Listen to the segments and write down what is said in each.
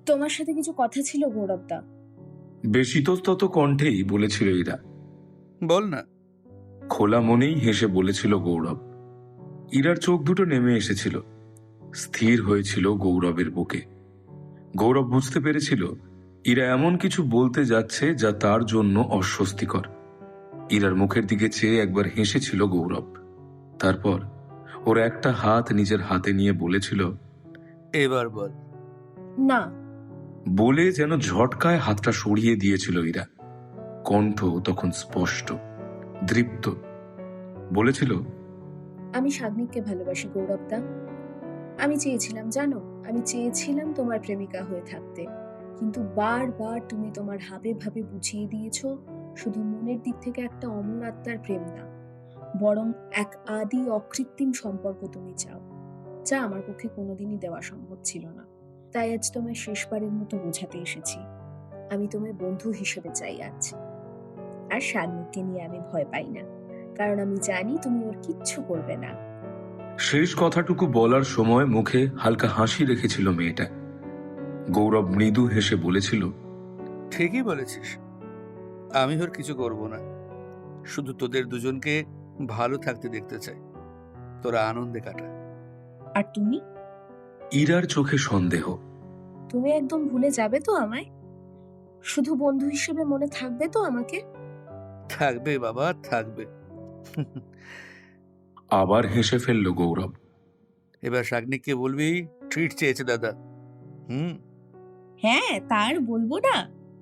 তোমার সাথে কিছু কথা ছিল গৌরবদা। বেশ ইতস্তত কণ্ঠেই বলেছিল ইরা। বল না। খোলা মনেই হেসে বলেছিল গৌরব। ইরার চোখ দুটো নেমে এসেছিল, স্থির হয়েছিল গৌরবের বুকে। গৌরব বুঝতে পেরেছিল ইরা এমন কিছু বলতে যাচ্ছে যা তার জন্য অস্বস্তিকর। ইরার মুখের দিকে চেয়ে একবার হেসেছিল গৌরব। তারপর ওর একটা হাত নিজের হাতে নিয়ে বলেছিল, এবার বল। না। বলে যেন ঝটকায় হাতটা সরিয়ে দিয়েছিল ইরা। কণ্ঠ তখন স্পষ্ট, দৃপ্ত। বলেছিল, আমি শাগনিককে ভালোবাসি গৌরবদা। আমি চেয়েছিলাম, জানো, আমি চেয়েছিলাম তোমার প্রেমিকা হয়ে থাকতে, কিন্তু বারবার তুমি তোমার হাবে ভাবে বুঝিয়ে দিয়েছো শুধু মনের দিক থেকে একটা অমর আত্মার প্রেম না, বরং এক আদি অকৃত্রিম সম্পর্ক তুমি চাও, যা আমার পক্ষে কোনোদিনই দেওয়া সম্ভব ছিল না। তাই আজ তোমায় শেষবারের মতো বোঝাতে এসেছি, আমি তোমায় বন্ধু হিসেবে চাই আজ। আর শাগনিককে নিয়ে আমি ভয় পাই না, কারণ আমি জানি তুমি ওর কিচ্ছু করবে না। শেষ কথাটুকু বলার সময় মুখে হালকা হাসি রেখেছিল মেয়েটা। গৌরব মৃদু হেসে বলেছিল, ঠিকই বলেছিস, আমি ওর কিছু করব না, শুধু তোদের দুজনকে ভালো থাকতে দেখতে চাই, তোরা আনন্দে কাটা। আর তুমি? ইরার চোখে সন্দেহ। তুমি একদম ভুলে যাবে তো আমায়? শুধু বন্ধু হিসেবে মনে থাকবে তো আমাকে? থাকবে বাবা, থাকবে। আবার হেসে ফেলল গৌরব। এবার শাগনিককে বলবি ট্রিট চেয়েছে দাদা। হ্যাঁ, তার বলবো না?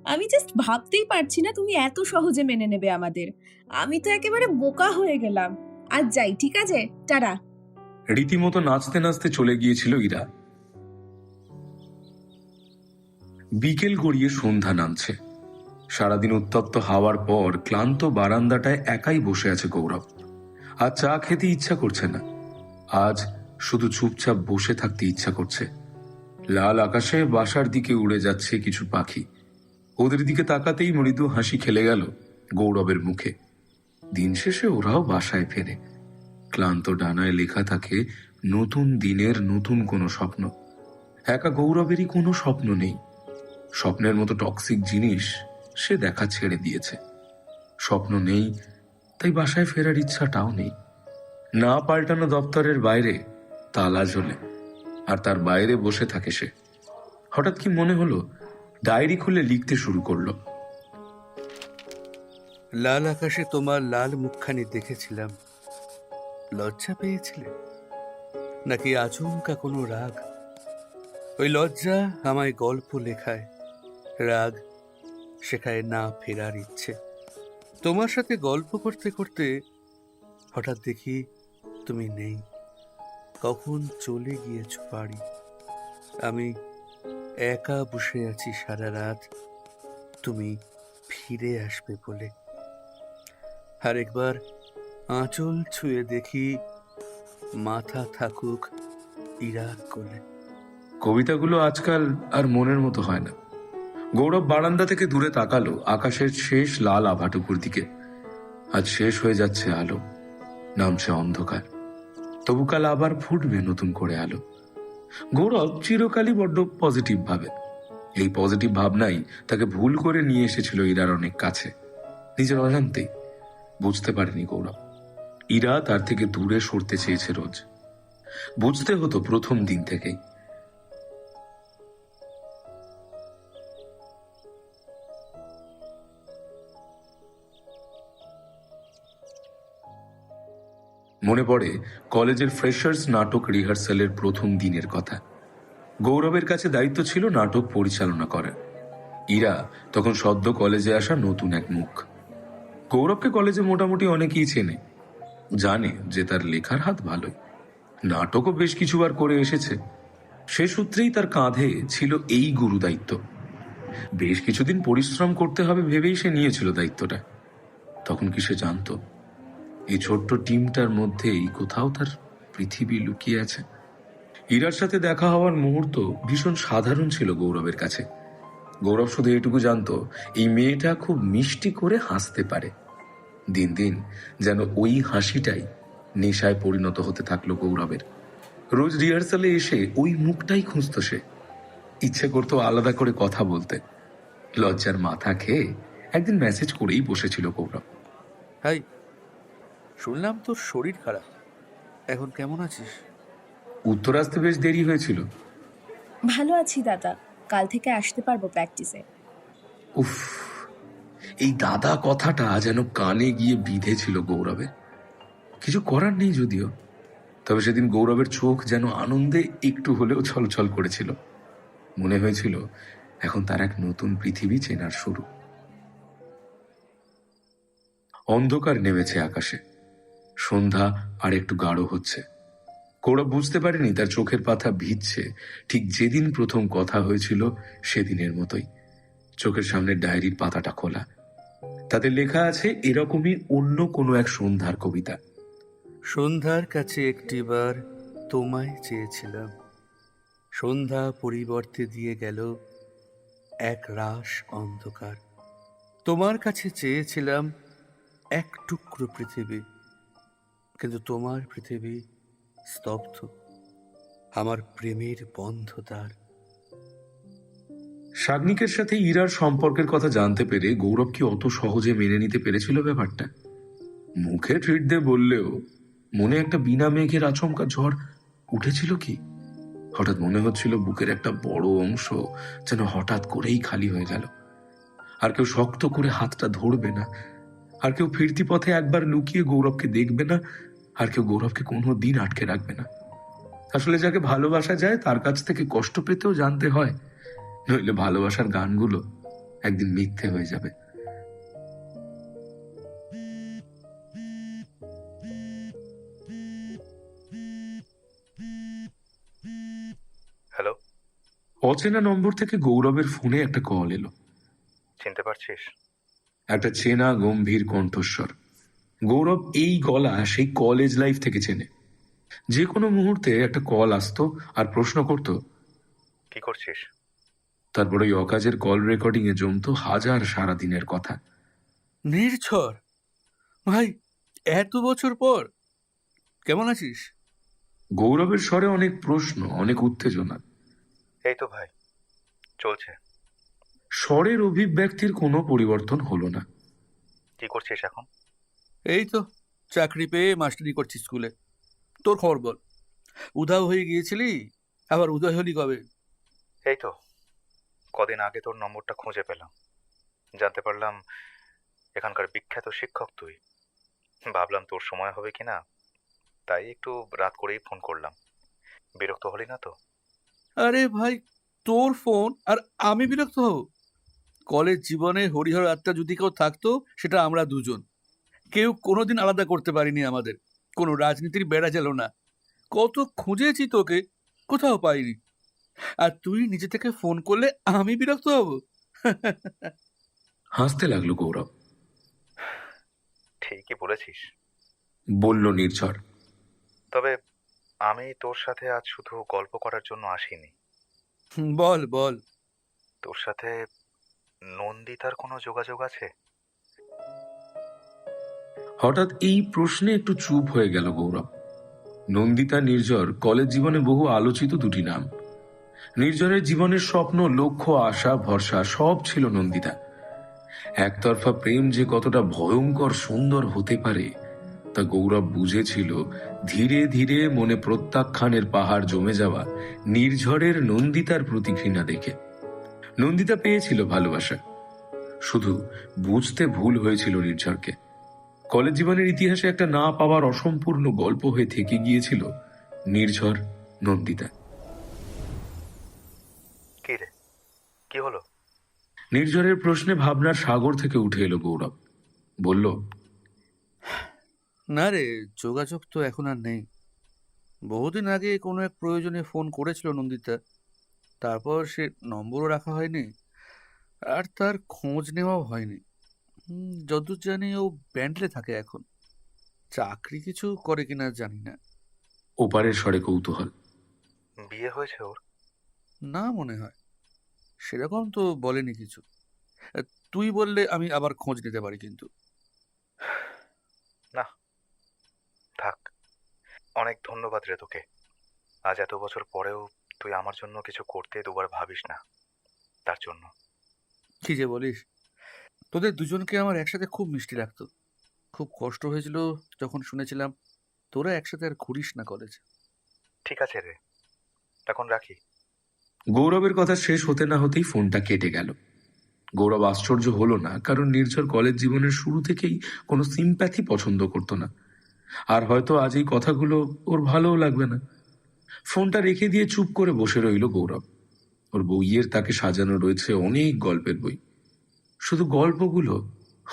আমি জাস্ট ভাবতেই পারছি না তুমি এত সহজে মেনে নেবে আমাদের। আমি তো একেবারে বোকা হয়ে গেলাম। আজ যাই, ঠিক আছে? টাটা। রীতিমতো নাচতে নাচতে চলে গিয়েছিল ইরা। বিকেল গড়িয়ে সন্ধ্যা নামছে। সারাদিন উত্তপ্ত হাওয়ার পর ক্লান্ত বারান্দাটায় একাই বসে আছে গৌরব। আজ চা খেতে ইচ্ছা করছে না, আজ শুধু চুপচাপ বসে থাকতে ইচ্ছা করছে। লাল আকাশে বাসার দিকে উড়ে যাচ্ছে কিছু পাখি। ওদের দিকে তাকাতেই মৃদু হাসি খেলে গেল গৌরবের মুখে। দিন শেষে ওরাও বাসায় ফেরে। ক্লান্ত ডানায় লেখা থাকে নতুন দিনের নতুন কোনো স্বপ্ন। একা গৌরবেরই কোনো স্বপ্ন নেই। স্বপ্নের মতো টক্সিক জিনিস সে দেখা ছেড়ে দিয়েছে। স্বপ্ন নেই, তাই বাসায় ফেরার ইচ্ছাটাও নেই। না পাল্টানো দপ্তরের বাইরে তালা ঝোলে, আর তার বাইরে বসে থাকে সে। হঠাৎ কি মনে হলো, ডায়েরি খুলে লিখতে শুরু করলো। লাল আকাশে তোমার লাল মুখখানি দেখেছিলাম, লজ্জা পেয়েছিলে নাকি আচমকা কোনো রাগ? ওই লজ্জা আমায় গল্প লেখায়, রাগ শেখায় না ফেরার ইচ্ছে। তোমার সাথে গল্প করতে করতে হঠাৎ দেখি তুমি নেই, কখন চলে গিয়েছো বাড়ি। আমি একা বসে আছি সারা রাত, তুমি ফিরে আসবে বলে। আর একবার আঁচল ছুঁয়ে দেখি মাথা থাকুক ইরার কোলে। কবিতাগুলো আজকাল আর মনের মতো হয় না। গৌরব বারান্দা থেকে দূরে তাকালো আকাশের শেষ লাল আভাটুকুর দিকে। আজ শেষ হয়ে যাচ্ছে আলো, নামছে অন্ধকার। তবু কাল আবার ফুটবে নতুন করে আলো। গৌরব চিরকালই বড্ড পজিটিভ ভাবে। এই পজিটিভ ভাবনাই তাকে ভুল করে নিয়ে এসেছিল ইরার অনেক কাছে। নিজের অজান্তেই বুঝতে পারেনি গৌরব ইরা তার থেকে দূরে সরতে চেয়েছে রোজ। বুঝতে হতো প্রথম দিন থেকেই। মনে পড়ে কলেজের ফ্রেশার্স নাটক রিহার্সালের প্রথম দিনের কথা। গৌরবের কাছে দায়িত্ব ছিল নাটক পরিচালনা করার। ইরা তখন সদ্য কলেজে আসা নতুন এক মুখ। গৌরবকে কলেজে মোটামুটি অনেকেই চেনে, জানে যে তার লেখার হাত ভালোই, নাটকও বেশ কিছুবার করে এসেছে। সে সূত্রেই তার কাঁধে ছিল এই গুরু দায়িত্ব। বেশ কিছুদিন পরিশ্রম করতে হবে ভেবেই সে নিয়েছিল দায়িত্বটা। তখন কি সে জানতো এই ছোট্ট টিমটার মধ্যেই কোথাও তার পৃথিবী লুকিয়ে আছে। ইরার সাথে দেখা হওয়ার মুহূর্ত ভীষণ সাধারণ ছিল গৌরবের কাছে। গৌরব শুধু এটুকু জানতো, এই মেয়েটা খুব মিষ্টি করে হাসতে পারে। দিন দিন যেন ওই হাসিটাই নেশায় পরিণত হতে থাকলো গৌরবের। রোজ রিহার্সালে এসে ওই মুখটাই খুঁজত সে। ইচ্ছে করতো আলাদা করে কথা বলতে। লজ্জার মাথা খেয়ে একদিন মেসেজ করেই বসেছিল গৌরব। হাই, শুনলাম তোর শরীর খারাপ, এখন কেমন আছিস? উত্তর আসতে বেশ দেরি হয়েছিল। ভালো আছি দাদা, কাল থেকে আসতে পারবো প্র্যাকটিসে। উফ, এই দাদা কথাটা যেন কানে গিয়ে বিঁধেছিল গৌরবের। কিছু করার নেই যদিও, তবে সেদিন গৌরবের চোখ যেন আনন্দে একটু হলেও ছলছল করেছিল। মনে হয়েছিল এখন তার এক নতুন পৃথিবী চেনার শুরু। অন্ধকার নেমেছে আকাশে, সন্ধ্যা আর একটু গাঢ় হচ্ছে। গৌরব বুঝতে পারেনি তার চোখের পাতা ভিজছে ঠিক যেদিন প্রথম কথা হয়েছিল সেদিনের মতোই। চোখের সামনে ডায়েরির পাতাটা খোলা, তাতে লেখা আছে এরকমই অন্য কোনো এক সন্ধ্যার কবিতা। সন্ধ্যার কাছে একটিবার তোমায় চেয়েছিলাম, সন্ধ্যা পরিবর্তে দিয়ে গেল এক রাশ অন্ধকার। তোমার কাছে চেয়েছিলাম এক টুকরো পৃথিবী, কিন্তু তোমার পৃথিবী স্তব্ধ, আমার প্রেমের বন্ধতার। শাগনিকের সাথে ইরার সম্পর্কের কথা জানতে পেরে গৌরব কি অত সহজে মেনে নিতে পেরেছিল ব্যাপারটা? মুখে ট্রিট দিয়ে বললেও মনে একটা বিনা মেঘের আচমকা ঝড় উঠেছিল কি? হঠাৎ মনে হচ্ছিল বুকের একটা বড় অংশ যেন হঠাৎ করেই খালি হয়ে গেল। আর কেউ শক্ত করে হাতটা ধরবে না, আর কেউ ফিরতি পথে একবার লুকিয়ে গৌরবকে দেখবে না, আর কেউ গৌরবকে কোনো দিন আটকে রাখবে না। আসলে যাকে ভালোবাসা যায় তার কাছ থেকে কষ্ট পেতেও জানতে হয়, নইলে ভালোবাসার গানগুলো একদিন মিথ্যে হয়ে যাবে। হ্যালো, অচেনা নম্বর থেকে গৌরবের ফোনে একটা কল এলো। চিনতে পারছিস? একটা চেনা গম্ভীর কণ্ঠস্বর। গৌরব এই গলা সেই কলেজ লাইফ থেকে চেনে। যে কোনো মুহূর্তে একটা কল আসতো আর প্রশ্ন করত, কি করছিস? তারপরে ওই অকাজের কল রেকর্ডিং এ জমতো হাজার সারাদিনের কথা। নির্ঝর ভাই, এত বছর পর কেমন আছিস? গৌরবের স্বরে অনেক প্রশ্ন, অনেক উত্তেজনা। এই তো ভাই, চলছে। স্বরের অভিব্যক্তির কোনো পরিবর্তন হলো না। কি করছিস এখন? এই তো চাকরি পেয়ে মাস্টারি করছি স্কুলে। তোর খবর বল, উধাও হয়ে গিয়েছিলি, আবার উদয় হলি কবে? এই তো কদিন আগে তোর নম্বরটা খুঁজে পেলাম, জানতে পারলাম এখানকার বিখ্যাত শিক্ষক তুই। ভাবলাম তোর সময় হবে কিনা, তাই একটু রাত করেই ফোন করলাম। বিরক্ত হলি না তো? আরে ভাই, তোর ফোন আর আমি বিরক্ত হব? কলেজ জীবনে হরিহর আত্মা যদি কেউ থাকতো সেটা আমরা দুজন। কেউ কোনোদিন আলাদা করতে পারিনি আমাদের, কোনো রাজনীতির বেড়া গেল না। কত খুঁজেছি তোকে, কোথাও পাইনি। আর তুই নিজে থেকে ফোন করলে আমি বিরক্ত হব? হাসতে লাগলো গৌরব। ঠিকই বলেছিস, বলল নির্ঝর। তবে আমি তোর সাথে আজ শুধু গল্প করার জন্য আসিনি। বল বল। তোর সাথে নন্দিতার কোনো যোগাযোগ আছে? হঠাৎ এই প্রশ্নে একটু চুপ হয়ে গেল গৌরব। নন্দিতা, নির্ঝর কলেজ জীবনে বহু আলোচিত দুটি নাম। নির্ঝরের জীবনের স্বপ্ন, লক্ষ্য, আশা, ভরসা সব ছিল নন্দিতা। একতরফা প্রেম যে কতটা ভয়ঙ্কর সুন্দর হতে পারে তা গৌরব বুঝেছিল ধীরে ধীরে মনে প্রত্যাখ্যানের পাহাড় জমে যাওয়া নির্ঝরের নন্দিতার প্রতি ঘৃণা দেখে। নন্দিতা পেয়েছিল ভালোবাসা, শুধু বুঝতে ভুল হয়েছিল নির্ঝরকে। কলেজ জীবনের ইতিহাসে একটা না পাওয়ার অসম্পূর্ণ গল্প হয়ে থেকে গিয়েছিল নির্ঝর নন্দিতা। কি রে, কি হলো? নির্ঝরের প্রশ্নে ভাবনার সাগর থেকে উঠে এলো গৌরব। বলল, না রে, যোগাযোগ তো এখন আর নেই। বহুদিন আগে কোনো এক প্রয়োজনে ফোন করেছিল নন্দিতা, তারপর সে নম্বরও রাখা হয়নি, আর তার খোঁজ নেওয়াও হয়নি। যতদূর জানি ও ব্যান্ডলে থাকে এখন। চাকরি কিছু করে কিনা জানি না। ওপারের স্বরে কৌতূহল। বিয়ে হয়েছে ওর? না মনে হয়, সেরকম তো বলেনি কিছু। তুই বললে আমি আবার খোঁজ নিতে পারি কিন্তু। না, থাক। অনেক ধন্যবাদ রে তোকে। আজ এত বছর পরেও তুই আমার জন্য কিছু করতে দুবার ভাবিস না, তার জন্য। কি যে বলিস, তোদের দুজনকে আমার একসাথে খুব মিষ্টি লাগতো। খুব কষ্ট হয়েছিল যখন শুনেছিলাম তোরা একসাথে আর ঘুরিস না কলেজ। ঠিক আছে রে, এখন রাখি। গৌরবের কথা শেষ হতে না হতেই ফোনটা কেটে গেল। গৌরব আশ্চর্য হলো না, কারণ নির্ঝর কলেজ জীবনের শুরু থেকেই কোনো সিম্প্যাথি পছন্দ করতো না। আর হয়তো আজ এই কথাগুলো ওর ভালোও লাগবে না। ফোনটা রেখে দিয়ে চুপ করে বসে রইল গৌরব। ওর বইয়ের তাকে সাজানো রয়েছে অনেক গল্পের বই, শুধু গল্পগুলো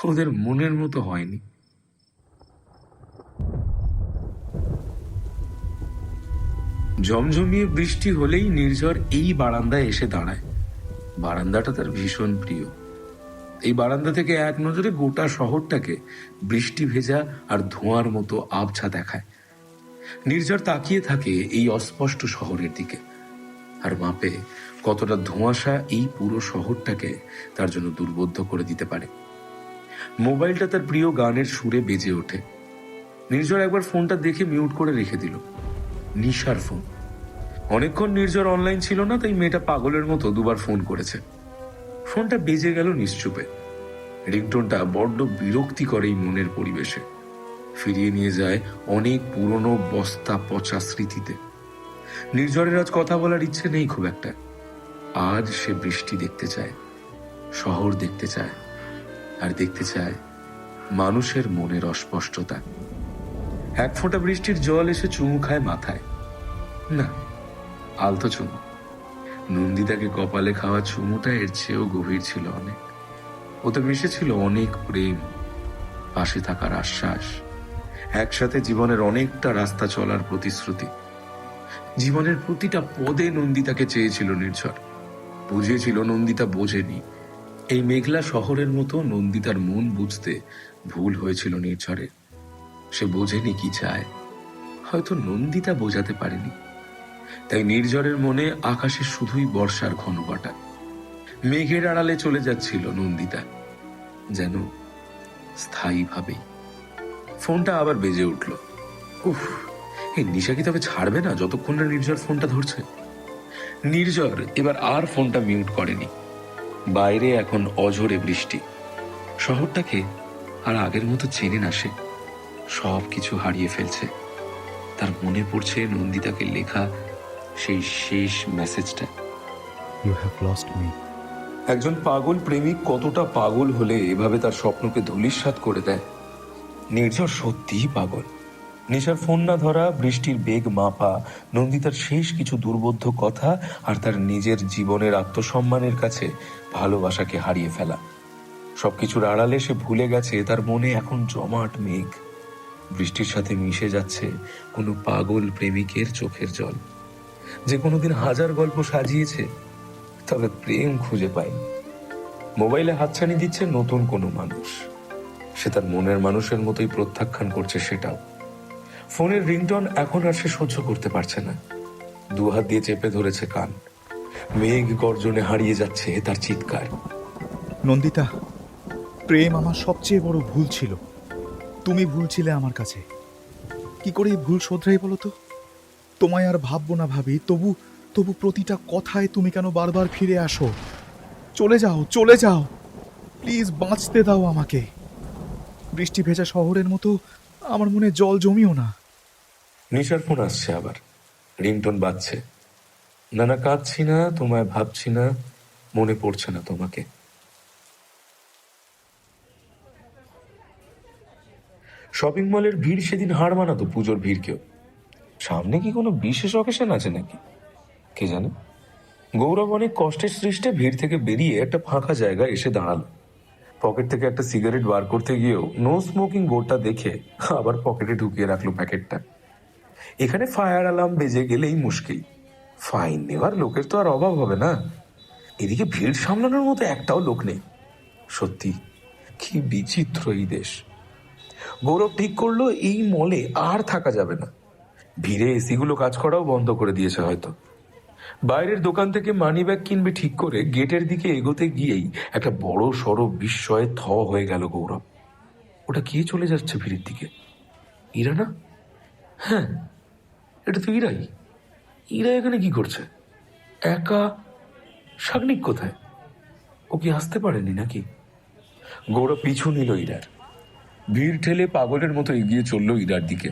ওদের মনের মতো হয়নি। ঝমঝমিয়ে বৃষ্টি হলেই নির্ঝর এই বারান্দায় এসে দাঁড়ায়। বারান্দাটা তার ভীষণ প্রিয়। এই বারান্দা থেকে এক নজরে গোটা শহরটাকে বৃষ্টি ভেজা আর ধোঁয়ার মতো আবছা দেখায়। নির্ঝর তাকিয়ে থাকে এই অস্পষ্ট শহরের দিকে, আর মাপে কতটা ধোঁয়াশা এই পুরো শহরটাকে তার জন্য দুর্বোধ্য করে দিতে পারে। মোবাইলটা তার প্রিয় গানের সুরে বেজে ওঠে। নির্ঝর একবার ফোনটা দেখে মিউট করে রেখে দিল। নিশার ফোন। অনেকক্ষণ নির্ঝর অনলাইন ছিল না, তাই মেয়েটা পাগলের মতো দুবার ফোন করেছে। ফোনটা বেজে গেল নিশ্চুপে। রিংটোনটা বড্ড বিরক্তিকর এই মনের পরিবেশে। ফিরিয়ে নিয়ে যায় অনেক পুরনো বস্তা পচা স্মৃতিতে। নির্ঝরের আজ কথা বলার ইচ্ছে নেই খুব একটা। আজ সে বৃষ্টি দেখতে চায়, শহর দেখতে চায়, আর দেখতে চায় মানুষের মনের অস্পষ্টতা। এক ফোঁটা বৃষ্টির জল এসে চুমু খায় মাথায়। না, আলতো চুমু। নন্দিতাকে কপালে খাওয়া চুমুটা এর চেয়েও গভীর ছিল অনেক। ওতে মিশেছিল অনেক প্রেম, পাশে থাকার আশ্বাস, একসাথে জীবনের অনেকটা রাস্তা চলার প্রতিশ্রুতি। জীবনের প্রতিটা পদে নন্দিতাকে চেয়েছিল নির্ঝর। বুঝেছিল নন্দিতা বোঝেনি। এই মেঘলা শহরের মতো নন্দিতার মন বুঝতে ভুল হয়েছিল নির্ঝরের। সে বোঝেনি কি চায়, হয়তো নন্দিতা বোঝাতে পারেনি। তাই নির্ঝরের মনে আকাশে শুধুই বর্ষার ঘনঘটা। মেঘের আড়ালে চলে যাচ্ছিল নন্দিতা, যেন স্থায়ীভাবেই। ফোনটা আবার বেজে উঠল। উফ, এই নিশা কি তবে ছাড়বে না যতক্ষণ না নির্ঝর ফোনটা ধরছে? নির্ঝর এবার আর ফোনটা মিউট করেনি। বাইরে এখন অঝোরে বৃষ্টি। শহরটাকে আর আগের মতো চেনে না সে। সব কিছু হারিয়ে ফেলছে। তার মনে পড়ছে নন্দিতাকে লেখা সেই শেষ মেসেজটা। You have lost me. একজন পাগল প্রেমিক কতটা পাগল হলে এভাবে তার স্বপ্নকে ধূলিসাৎ করে দেয়। নির্ঝর সত্যিই পাগল। নিশার ফোন না ধরা, বৃষ্টির বেগ মাপা, নন্দিতার শেষ কিছু দুর্বোধ্য কথা, আর তার নিজের জীবনের আত্মসম্মানের কাছে ভালোবাসাকে হারিয়ে ফেলা। সবকিছুর আড়ালে সে ভুলে গেছে তার মনে এখন জমাট মেঘ। বৃষ্টির সাথে মিশে যাচ্ছে কোনো পাগল প্রেমিকের চোখের জল, যে কোনোদিন হাজার গল্প সাজিয়েছে, তবে প্রেম খুঁজে পায়নি। মোবাইলে হাতছানি দিচ্ছে নতুন কোনো মানুষ। সে তার মনের মানুষের মতোই প্রত্যাখ্যান করছে সেটাও। ফোনের রিংটন এখন আর সে সহ্য করতে পারছে না। দুহাত দিয়ে চেপে ধরেছে কান। মেঘ গর্জনে হারিয়ে যাচ্ছে তার চিৎকার। নন্দিতা, প্রেম আমার সবচেয়ে বড় ভুল ছিল। তুমি ভুল ছিলে আমার কাছে। কি করে এই ভুল শোধরাই বলো তো? তোমায় আর ভাববো না ভাবি, তবু তবু প্রতিটা কথায় তুমি কেন বারবার ফিরে আসো? চলে যাও, চলে যাও, প্লিজ বাঁচতে দাও আমাকে। বৃষ্টি ভেজা শহরের মতো আমার মনে জল জমিও না। নিশার ফোন আসছে আবার। রিংটন বাজছে। না না, কাঁদছি না, তোমায় ভাবছি না, মনে পড়ছে না তোমাকে। শপিং মলের ভিড় সেদিন হার মানাতো পুজোর ভিড়কেও। সামনে কি কোনো বিশেষ অকেশন আছে নাকি কে জানে। গৌরব অনেক কষ্টের সৃষ্টে ভিড় থেকে বেরিয়ে একটা ফাঁকা জায়গায় এসে দাঁড়ালো। পকেট থেকে একটা সিগারেট বার করতে গিয়েও নো স্মোকিং বোর্ডটা দেখে আবার পকেটে ঢুকিয়ে রাখলো প্যাকেটটা। এখানে ফায়ার অ্যালার্ম বেজে গেলেই মুশকিল। ফাইন নেওয়ার লোকের তো আর অভাব হবে না। এদিকে ভিড় সামলানোর মতো একটাও লোক নেই। সত্যি কি বিচিত্র এই দেশ। গৌরব ঠিক করলো এই মলে আর থাকা যাবে না। ভিড়ে এসিগুলো কাজ করাও বন্ধ করে দিয়েছে হয়তো। বাইরের দোকান থেকে মানি ব্যাগ কিনবে ঠিক করে গেটের দিকে এগোতে গিয়েই একটা বড় সড়ো বিস্ময়ে থ হয়ে গেল গৌরব। ওটা কে চলে যাচ্ছে ভিড়ের দিকে? ইরা না? হ্যাঁ, এটা তো ইরাই। ইরা এখানে কি করছে? একা? শাগনিক কোথায়? ও কি আসতে পারেনি নাকি? গৌরব পিছু নিল ইরার। ভিড় ঠেলে পাগলের মতো এগিয়ে চলল ইরার দিকে।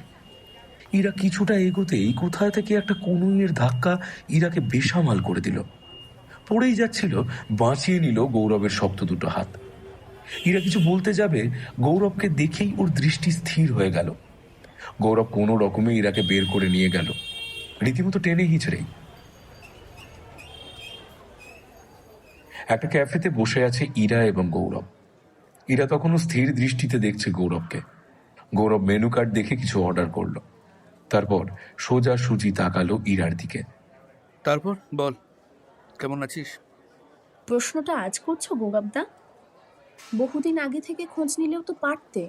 ইরা কিছুটা এগোতেই কোথায় থেকে একটা কনুইয়ের ধাক্কা ইরাকে বেসামাল করে দিল। পড়েই যাচ্ছিল, বাঁচিয়ে নিল গৌরবের শক্ত দুটো হাত। ইরা কিছু বলতে যাবে, গৌরবকে দেখেই ওর দৃষ্টি স্থির হয়ে গেল। গৌরব কোনো রকমে ইরাকে বের করে নিয়ে গেল, রীতিমতো টেনে হিচড়েই। একটা ক্যাফেতে বসে আছে ইরা এবং গৌরব। ইরা তখনও স্থির দৃষ্টিতে দেখছে গৌরবকে। গৌরব মেনু কার্ড দেখে কিছু অর্ডার করলো, তারপর সোজা সুজি তাকালো ইরার দিকে। তারপর বল, কেমন আছিস? প্রশ্নটা আজ করছো গৌরবদা? বহুদিন আগে থেকে খোঁজ নিলেও তো পারতে।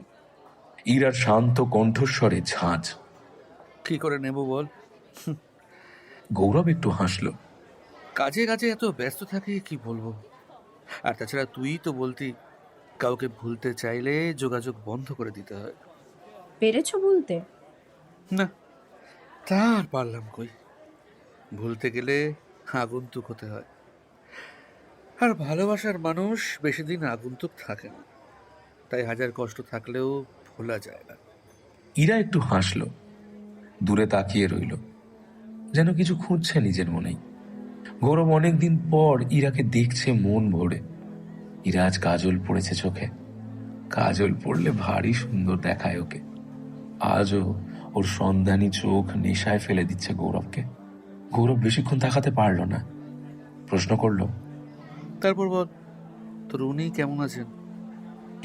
ইরার শান্ত কণ্ঠস্বরে ঝাঁঝ। কি করে নেব বল? গৌরব একটু হাসলো। কাজে কাজে এত ব্যস্ত থাকে, কি বলবো। আর তাছাড়া তুই তো বলতি কাউকে ভুলতে চাইলে যোগাযোগ বন্ধ করে দিতে হয়। পেরেছো বলতে? না, তা আর পারলাম কই। ভুলতে গেলে আগন্তুক হতে হয়, আর ভালোবাসার মানুষ বেশি দিন আগন্তুক থাকে না। তাই হাজার কষ্ট থাকলেও ভোলা যায় না। ইরা একটু হাসলো, দূরে তাকিয়ে রইল, যেন কিছু খুঁজছে নিজের মনেই। গৌরব অনেকদিন পর ইরাকে দেখছে মন ভরে। ইরা আজ কাজল পড়েছে চোখে। কাজল পড়লে ভারী সুন্দর দেখায় ওকে। আজও ওর সন্ধানী চোখ নেশায় ফেলে দিচ্ছে গৌরবকে। গৌরব বেশিক্ষণ তাকাতে পারল না, প্রশ্ন করলো, তারপর বল, তোর উনি কেমন আছেন?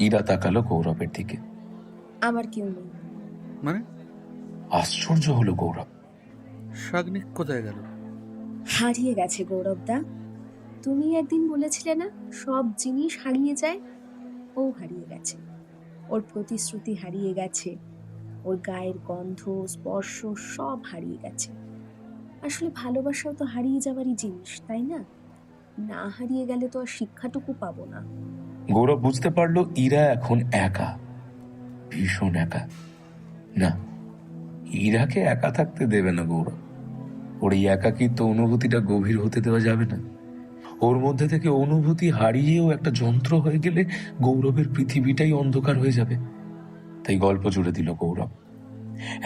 ইরা তাকালো গৌরবের দিকে। আমার কেউ নেই। মানে? আশ্চর্য হলো গৌরব। শাগনিক কোথায় গেল? হারিয়ে গেছে গৌরবদা। তুমি একদিন বলেছিলে না সব জিনিস হারিয়ে যায়? ও হারিয়ে গেছে। ওর প্রতিশ্রুতি হারিয়ে গেছে, ওর গায়ের গন্ধ, স্পর্শ সব হারিয়ে গেছে। আসলে ভালোবাসাও তো হারিয়ে যাওয়ারই জিনিস, তাই না? না হারিয়ে গেলে তো আর শিক্ষাটুকু পাবো না। গৌরব বুঝতে পারলো ইরা এখন একা, ভীষণ একা। না, ইরাকে একা থাকতে দেবে না গৌরব। ওর এই একাকিত্ব অনুভূতিটা গভীর হতে দেওয়া যাবে না। ওর মধ্যে থেকে অনুভূতি হারিয়েও একটা যন্ত্র হয়ে গেলে গৌরবের পৃথিবীটাই অন্ধকার হয়ে যাবে। তাই গল্প জুড়ে দিল গৌরব।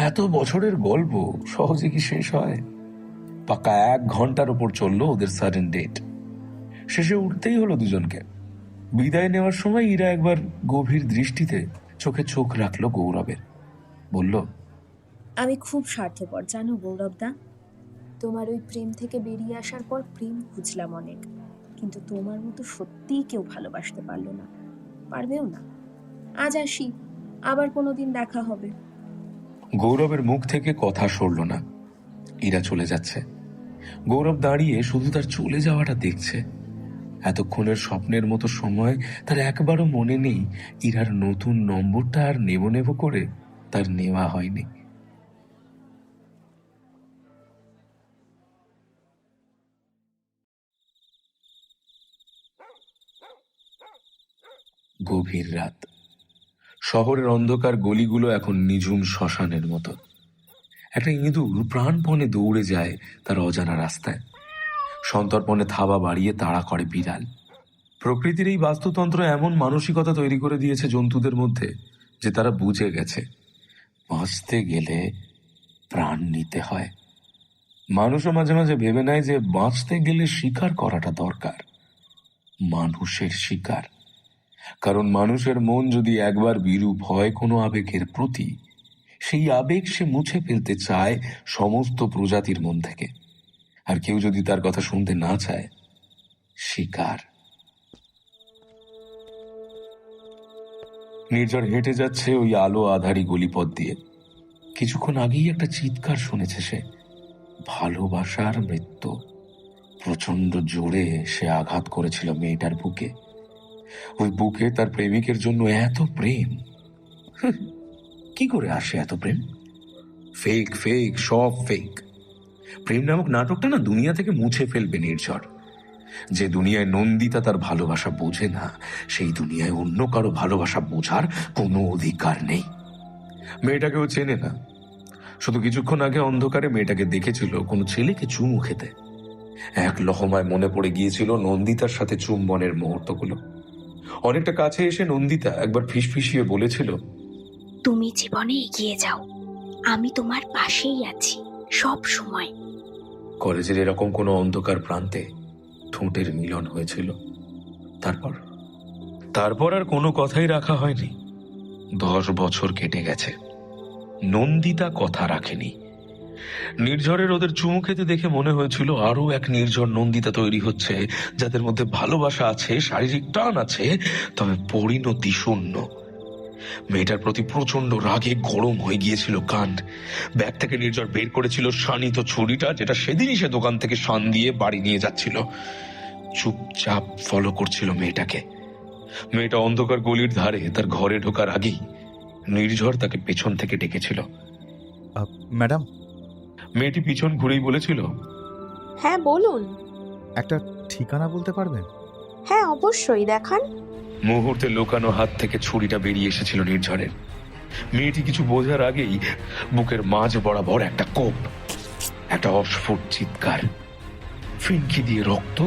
এত বছরের গল্প সহজে কি শেষ হয়? পাক্কা 1 ঘন্টার ওপর চললো ওদের সাডেন ডেট। শেষে উঠতেই হলো দুজনকে। বিদায় নেওয়ার সময় ইরা একবার গভীর দৃষ্টিতে চোখে চোখ রাখলো গৌরবের, বলল, আমি খুব স্বার্থপর জানো গৌরবদা। তোমার ওই প্রেম থেকে বেরিয়ে আসার পর প্রেম খুঁজলাম অনেক, কিন্তু তোমার মতো সত্যিই কেউ ভালোবাসতে পারলো না, পারবেও না। আজ আসি, আবার কোনোদিন দেখা হবে। গৌরবের মুখ থেকে কথা সরল না। ইরা চলে যাচ্ছে। গৌরব দাঁড়িয়ে শুধু তার চলে যাওয়াটা দেখছে। এতক্ষণের স্বপ্নের মতো সময় তার একবারও মনে নেই ইরার নতুন নম্বরটা আর নেব নেব করে তার নেওয়া হয়নি। গভীর রাত। শহরের অন্ধকার গলিগুলো এখন নিঝুম শ্মশানের মতো। একটা ইঁদুর প্রাণপণে দৌড়ে যায় তার অজানা রাস্তায়। সন্তর্পণে থাবা বাড়িয়ে তাড়া করে বিড়াল। প্রকৃতির এই বাস্তুতন্ত্র এমন মানসিকতা তৈরি করে দিয়েছে জন্তুদের মধ্যে যে তারা বুঝে গেছে বাঁচতে গেলে প্রাণ নিতে হয়। মানুষও মাঝে মাঝে ভেবে নেয় যে বাঁচতে গেলে শিকার করাটা দরকার, মানুষের শিকার। কারণ মানুষের মন যদি একবার বিরূপ হয় কোনো আবেগের প্রতি, সেই আবেগ সে মুছে ফেলতে চায় সমস্ত প্রজাতির মন থেকে। আর কেউ যদি তার কথা শুনতে না চায়, শিকার। নির্ঝর হেঁটে যাচ্ছে ওই আলো আধারি গলিপথ দিয়ে। কিছুক্ষণ আগেই একটা চিৎকার শুনেছে সে, ভালোবাসার মৃত্যু। প্রচন্ড জোরে সে আঘাত করেছিল মেয়েটার বুকে। ওই বুকে তার প্রেমিকের জন্য এত প্রেম। কি করে আসে এত প্রেম? ফেক ফেক, সব ফেক। প্রেম নামক নাটকটা না দুনিয়া থেকে মুছে ফেলবে নির্ঝর। যে দুনিয়ায় নন্দিতা তার ভালোবাসা বোঝে না, সেই দুনিয়ায় অন্য কারো ভালোবাসা বোঝার কোনো অধিকার নেই। মেয়েটাকেও চেনে না। শুধু কিছুক্ষণ আগে অন্ধকারে মেয়েটাকে দেখেছিল কোনো ছেলেকে চুমু খেতে। এক লহমায় মনে পড়ে গিয়েছিল নন্দিতার সাথে চুম্বনের মুহূর্তগুলো। অনেকটা কাছে এসে নন্দিতা একবার ফিসফিসিয়ে বলেছিল, তুমি জীবনে এগিয়ে যাও, আমি তোমার পাশেই আছি সব সময়। কলেজের এরকম কোনো অন্ধকার প্রান্তে ঠোঁটের মিলন হয়েছিল। তারপর তারপর আর কোনো কথাই রাখা হয়নি। 10 বছর কেটে গেছে, নন্দিতা কথা রাখেনি। নির্ঝরের ওদের চুমু খেতে দেখে মনে হয়েছিল আরো এক নির্ঝর নন্দিতা তৈরি হচ্ছে, যাদের মধ্যে ভালোবাসা আছে, শারীরিক টান আছে, তবে পরিণতি শূন্য। মেয়েটার প্রতি প্রচন্ড রাগে গরম হয়ে গিয়েছিল কাণ্ড। ব্যাগ থেকে নির্ঝর বের করেছিল শানিত ছুরিটা, যেটা সেদিনই সে দোকান থেকে শান দিয়ে বাড়ি নিয়ে যাচ্ছিল। চুপচাপ ফলো করছিল মেয়েটাকে। মেয়েটা অন্ধকার গলির ধারে তার ঘরে ঢোকার আগেই নির্ঝর তাকে পেছন থেকে ডেকেছিল। ম্যাডাম, মেয়েটি পিছন ঘুরেই বলেছিল, হ্যাঁ বলুন। একটা ঠিকানা বলতে পারবেন? হ্যাঁ অবশ্যই, দেখান। মুহূর্তে লুকানো হাত থেকে ছুরিটা বেরিয়ে এসেছিল নির্ঝরের। মেয়েটি কিছু বোঝার আগেই বুকের মাঝ বরাবর একটা কোপ, একটা অস্ফুট চিৎকার, ফিনকি দিয়ে রক্ত,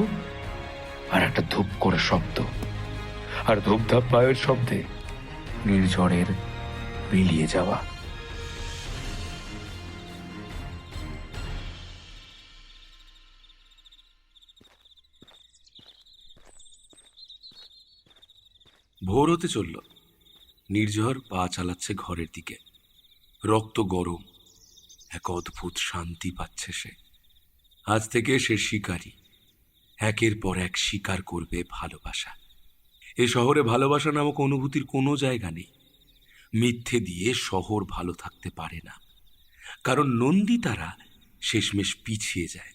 আর একটা ধূপ করে শব্দ, আর ধূপধাপ পায়ের শব্দে নির্ঝরের মিলিয়ে যাওয়া। ভোর হতে চলল। নির্ঝর পা চালাচ্ছে ঘরের দিকে। রক্ত গরম, এক অদ্ভুত শান্তি পাচ্ছে সে। আজ থেকে সে শিকারী, একের পর এক শিকার করবে ভালোবাসা। এ শহরে ভালোবাসা নামক অনুভূতির কোনো জায়গা নেই। মিথ্যে দিয়ে শহর ভালো থাকতে পারে না, কারণ নন্দিতারা শেষমেশ পিছিয়ে যায়।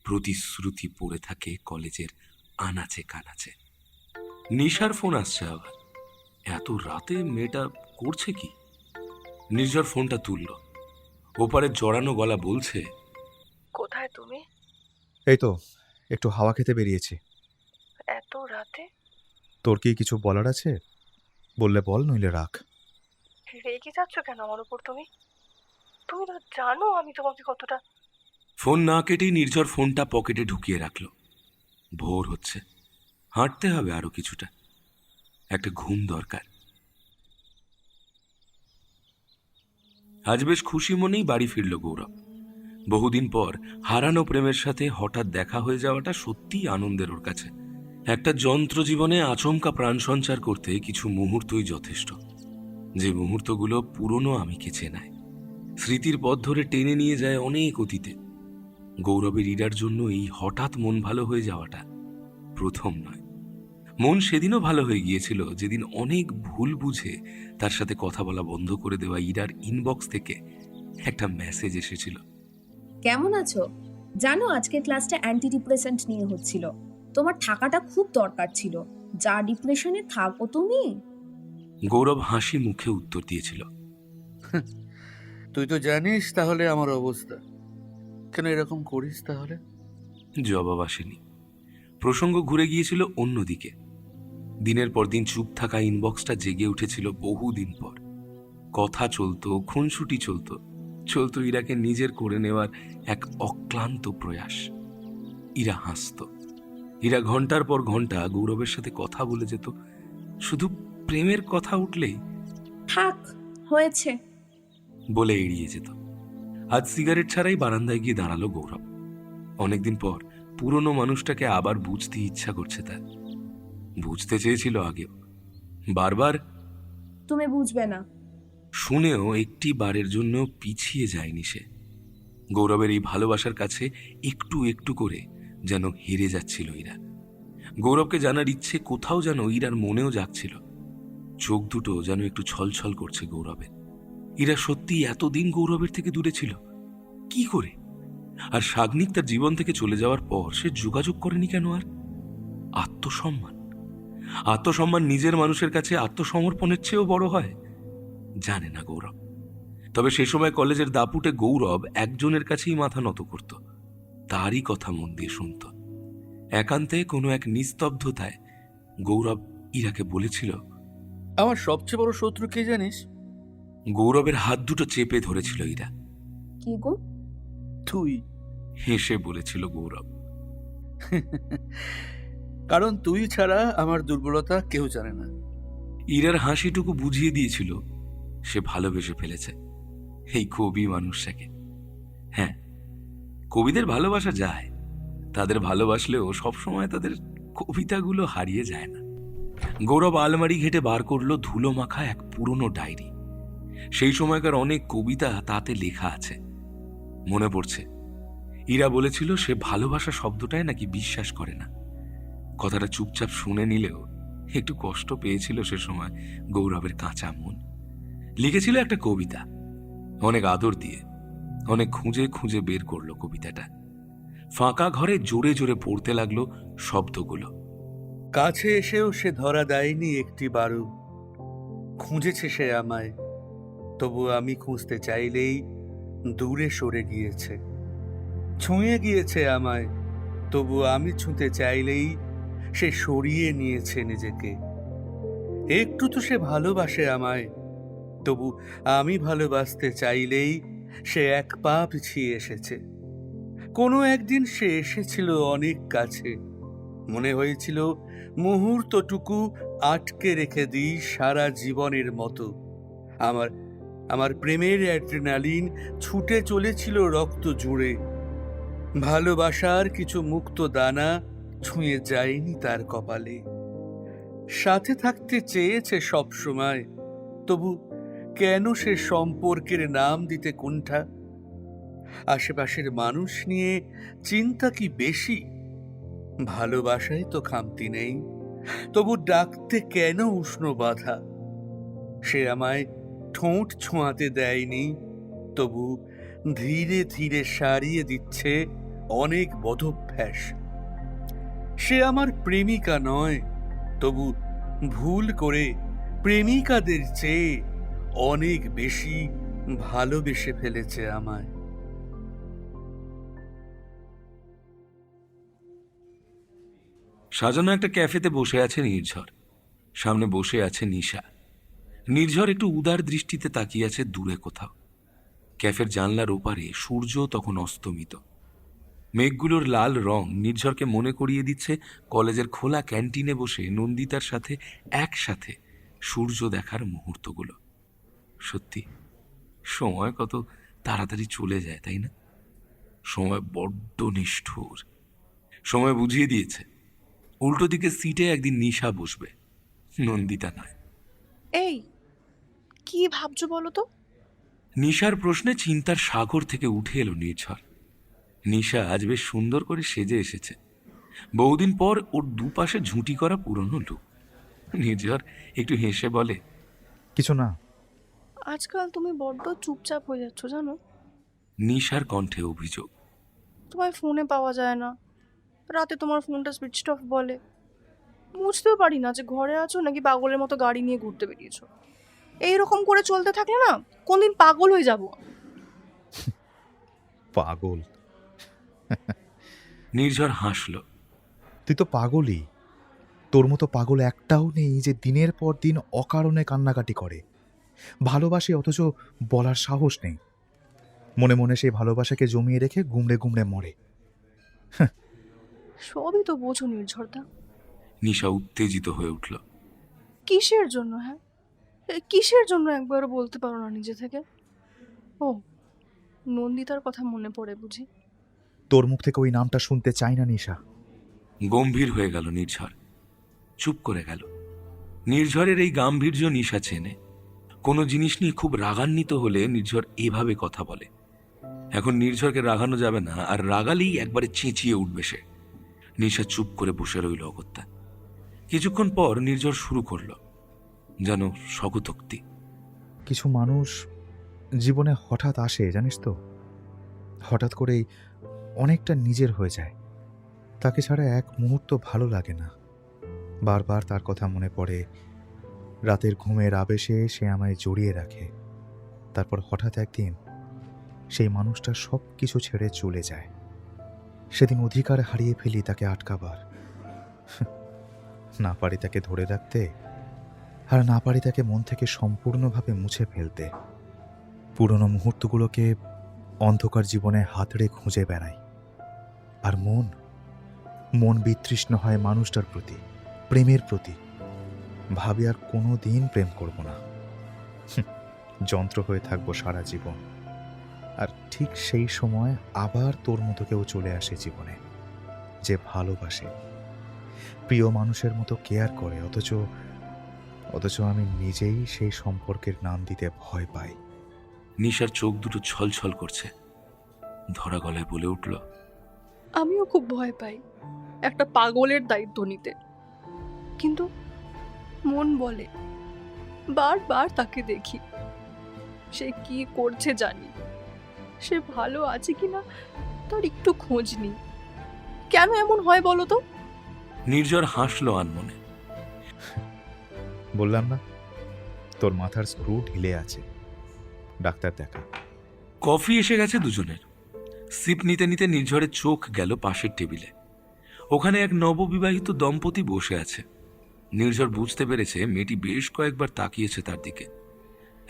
প্রতিশ্রুতি পড়ে থাকে কলেজের আনাচে কানাচে। নিশার ফোন আসছে আবার। এত রাতে মেয়েটা করছে কি? নির্ঝর ফোনটা তুলল। ওপারে জড়ানো গলা বলছে, কোথায় তুমি? এই তো একটু হাওয়া খেতে বেরিয়েছি। এত রাতে? তোর কি কিছু বলার আছে? বললে বল, নইলে রাখ। রেগে যাচ্ছ কেন আমার উপর তুমি? তুমি তো জানো আমি তোমাকে কতটা। ফোন না কেটেই নির্ঝর ফোনটা পকেটে ঢুকিয়ে রাখল। ভোর হচ্ছে, হাঁটতে হবে আরো কিছুটা, একটা ঘুম দরকার। আজ বেশ খুশি মনেই বাড়ি ফিরল গৌরব। বহুদিন পর হারানো প্রেমের সাথে হঠাৎ দেখা হয়ে যাওয়াটা সত্যিই আনন্দের ওর কাছে। একটা যন্ত্র জীবনে আচমকা প্রাণ সঞ্চার করতে কিছু মুহূর্তই যথেষ্ট, যে মুহূর্তগুলো পুরনো আমিকে চেনায়, স্মৃতির পথ ধরে টেনে নিয়ে যায় অনেক অতীতে। গৌরবের ইরার জন্য এই হঠাৎ মন ভালো হয়ে যাওয়াটা প্রথম নয়। মন সেদিনও ভালো হয়ে গিয়েছিল যেদিন অনেক ভুল বুঝে তার সাথে কথা বলা বন্ধ করে দেওয়া ইরার ইনবক্স থেকে একটা মেসেজ এসেছিল। কেমন আছো? জানো আজকে ক্লাসটা অ্যান্টি ডিপ্রেসেন্ট নিয়ে হচ্ছিল। তোমার থাকাটা খুব দরকার ছিল, যা ডিপ্রেশনে থাকো তুমি। গৌরব হাসি মুখে উত্তর দিয়েছিল, তুই তো জানিস তাহলে আমার অবস্থা, কেন এরকম করিস তাহলে? জবাব আসেনি। প্রসঙ্গ ঘুরে গিয়েছিল অন্যদিকে। দিনের পর দিন চুপ থাকা ইনবক্সটা জেগে উঠেছিল বহুদিন পর। কথা চলতো, খুনসুটি চলতো, চলতো ইরাকে নিজের করে নেওয়ার এক অক্লান্ত প্রয়াস। ইরা হাসত। ইরা ঘন্টার পর ঘন্টা গৌরবের সাথে কথা বলে যেত। শুধু প্রেমের কথা উঠলেই থাক, হয়েছে বলে এড়িয়ে যেত। আজ সিগারেট ছাড়াই বারান্দায় গিয়ে দাঁড়ালো গৌরব। অনেকদিন পর পুরনো মানুষটাকে আবার বুঝতে ইচ্ছা করছে তার। বুঝতে চেয়েছিল আগেও, বারবার তুমি বুঝবে না। শুনেও একটি বারের জন্য পিছিয়ে যায়নি সে। গৌরবের এই ভালোবাসার কাছে একটু একটু করে যেন হেরে যাচ্ছিল ইরা। গৌরবকে জানার ইচ্ছে কোথাও যেন ইরার মনেও জাগছিল। চোখ দুটো যেন একটু ছলছল করছে গৌরবের। ইরা সত্যি এতদিন গৌরবের থেকে দূরে ছিল কি করে? আর সাগ্নিক তার জীবন থেকে চলে যাওয়ার পর সে যোগাযোগ করেনি কেন? আর আত্মসম্মান, আত্মসম্মান নিজের মানুষের কাছে আত্মসমর্পণের চেয়েও বড় হয়, জানে না গৌরব। তবে সে সময় কলেজের দাপুটে গৌরব একজনের কাছেই মাথা নত করত, তারই কথা মন দিয়ে শুনত। একান্তে কোনো এক নিস্তব্ধতায় গৌরব ইরাকে বলেছিল, আমার সবচেয়ে বড় শত্রু কে জানিস? গৌরবের হাত দুটো চেপে ধরেছিল ইরা। কি গো? তুই। হেসে বলেছিল গৌরব। কারণ তুই ছাড়া আমার দুর্বলতা কেউ জানে না। ইরার হাসিটুকু বুঝিয়ে দিয়েছিল সে ভালোবেসে ফেলেছে এই কবি মানুষটাকে। হ্যাঁ, কবিদের ভালোবাসা যায়, তাদের ভালোবাসলেও সবসময় তাদের কবিতাগুলো হারিয়ে যায় না। গৌরব আলমারি ঘেটে বার করলো ধুলো মাখা এক পুরনো ডায়েরি। সেই সময়কার অনেক কবিতা তাতে লেখা আছে। মনে পড়ছে ইরা বলেছিল সে ভালোবাসা শব্দটায় নাকি বিশ্বাস করে না। কথাটা চুপচাপ শুনে নিলেও একটু কষ্ট পেয়েছিল সে সময় গৌরবের কাঁচা মন। লিখেছিল একটা কবিতা, অনেক আদর দিয়ে, অনেক খুঁজে খুঁজে বের করলো কবিতাটা। ফাঁকা ঘরে জোরে জোরে পড়তে লাগলো শব্দগুলো। কাছে এসেও সে ধরা দেয়নি একটি বারু, খুঁজেছে সে আমায়, তবু আমি খুঁজতে চাইলেই দূরে সরে গিয়েছে। ছুঁয়ে গিয়েছে আমায়, তবু আমি ছুঁতে চাইলেই সে সরিয়ে নিয়েছে নিজেকে। একটু তো সে ভালোবাসে আমায়, তবু আমি ভালোবাসতে চাইলেই সে এক পা পিছিয়ে এসেছে। কোনো একদিন সে এসেছিল অনেক কাছে, মনে হয়েছিল মুহূর্তটুকু আটকে রেখে দিই সারা জীবনের মতো। আমার আমার প্রেমের অ্যাড্রেনালিন ছুটে চলেছিল রক্ত জুড়ে। ভালোবাসার কিছু মুক্ত দানা ছুঁয়ে যায়নি তার কপালে। সাথে থাকতে চেয়েছে সব সময়, তবু কেন সে সম্পর্কের নাম দিতে কুণ্ঠা? আশেপাশের মানুষ নিয়ে চিন্তা কি বেশি? ভালোবাসায় তো খামতি নেই, তবু ডাকতে কেন উষ্ণ বাধা? সে আমায় ঠোঁট ছোঁয়াতে দেয়নি, তবু ধীরে ধীরে সারিয়ে দিচ্ছে অনেক বদভ্যাস। সে আমার প্রেমিকা নয়, তবু ভুল করে প্রেমিকাদের চেয়ে অনেক বেশি ভালোবেসে ফেলেছে আমায়। সাজানো একটা ক্যাফেতে বসে আছে নির্ঝর, সামনে বসে আছে নিশা। নির্ঝর একটু উদার দৃষ্টিতে তাকিয়ে আছে দূরে কোথাও। ক্যাফের জানলার ওপারে সূর্য তখন অস্তমিত। মেঘগুলোর লাল রং নির্ঝরকে মনে করিয়ে দিচ্ছে কলেজের খোলা ক্যান্টিনে বসে নন্দিতার সাথে একসাথে সূর্য দেখার মুহূর্তগুলো। সত্যি সময় কত তাড়াতাড়ি চলে যায়, তাই না? সময় বড্ড নিষ্ঠুর। সময় বুঝিয়ে দিয়েছে উল্টো দিকে সিটে একদিন নিশা বসবে, নন্দিতা নয়। এই কি ভাবছো বলো তো? নিশার প্রশ্নে চিন্তার সাগর থেকে উঠে এলো নির্ঝর। নিশা আজ বেশ সুন্দর করে সেজে এসেছে, বহুদিন পর ওর দুপাশে ঝুঁটি করা পুরনো লুক। নির্ঝর একটু হেসে বলে, কিছু না। আজকাল তুমি বড্ড চুপচাপ হয়ে যাচ্ছ জানো। নিশার কণ্ঠে অভিযোগ। তোমায় ফোনে পাওয়া যায় না, রাতে তোমার ফোনটা সুইচ অফ বলে। বুঝতেও পারি না যে ঘরে আছো নাকি পাগলের মতো গাড়ি নিয়ে ঘুরতে বেরিয়েছো। এইরকম করে চলতে থাকলে না কোনদিন পাগল হয়ে যাবো। পাগল? নির্ঝর হাসল। তুই তো পাগলই। তোর মতো পাগল একটাও নেই যে দিনের পর দিন অকারণে কান্নাকাটি করে, ভালোবাসে অথচ বলার সাহস নেই। মনে মনে সেই ভালোবাসাকে জমিয়ে রেখে গুমড়ে গুমড়ে মরে। সবই তো বোঝো নির্ঝরদা। নিশা উত্তেজিত হয়ে উঠল। কিসের জন্য? হ্যাঁ, কিসের জন্য একবারও বলতে পারো না নিজে থেকে? ও, নন্দিতার কথা মনে পড়ে বুঝি? তোর মুখ থেকে ওই নামটা শুনতে চাই না নিশা। গম্ভীর হয়ে গেল নির্ঝর, চুপ করে গেল। নির্ঝরের এই গাম্ভীর্য নিশা চেনে। কোনো জিনিস নিয়ে খুব রাগান্বিত হলে নির্ঝর এভাবে কথা বলে। এখন নির্ঝরকে রাগানো যাবে না, আর রাগালেই একবারে চেঁচিয়ে উঠবে সে। নিশা চুপ করে বসে রইল অগত্যা। কিছুক্ষণ পর নির্ঝর শুরু করল যেন স্বগতোক্তি। কিছু মানুষ জীবনে হঠাৎ আসে, জানিস তো, হঠাৎ করেই অনেকটা নিজের হয়ে যায়। তাকে ছাড়া এক মুহূর্ত ভালো লাগে না। বারবার তার কথা মনে পড়ে। রাতের ঘুমের আবেশে সে আমায় জড়িয়ে রাখে। তারপর হঠাৎ একদিন সেই মানুষটা সব কিছু ছেড়ে চলে যায়। সেদিন অধিকার হারিয়ে ফেলি তাকে আটকাবার। না পারি তাকে ধরে রাখতে, আর না পারি তাকে মন থেকে সম্পূর্ণভাবে মুছে ফেলতে। পুরনো মুহূর্তগুলোকে অন্ধকার জীবনে হাতড়ে খুঁজে বেড়াই। আর মন বিতৃষ্ণ হয় মানুষটার প্রতি, প্রেমের প্রতি। ভাবি আর কোনো দিন প্রেম করব না, যন্ত্র হয়ে থাকবো সারা জীবন। আর ঠিক সেই সময় আবার তোর মতো কেউ চলে আসে জীবনে, যে ভালোবাসে, প্রিয় মানুষের মতো কেয়ার করে, অথচ আমি নিজেই সেই সম্পর্কের নাম দিতে ভয় পাই। নিশার চোখ দুটো ছলছল করছে, ধরা গলায় বলে উঠল, আমিও খুব ভয় পাই একটা পাগলের দায়িত্ব নিতে, কিন্তু মন বলে, বারবার তাকে দেখি, সে কি করছে জানি, সে ভালো আছে কিনা তার একটু খোঁজ নিই। কেন এমন হয় বলো তো? নির্ঝর হাসলো আনমনে। বললাম না, তোর মাথার স্ক্রু ঢিলে আছে, ডাক্তার দেখা। কফি এসে গেছে দুজনের। সিপ নিতে নিতে নির্ঝরের চোখ গেল পাশের টেবিলে। ওখানে এক নববিবাহিত দম্পতি বসে আছে। নির্ঝর বুঝতে পেরেছে মেয়েটি বেশ কয়েকবার তাকিয়েছে তার দিকে।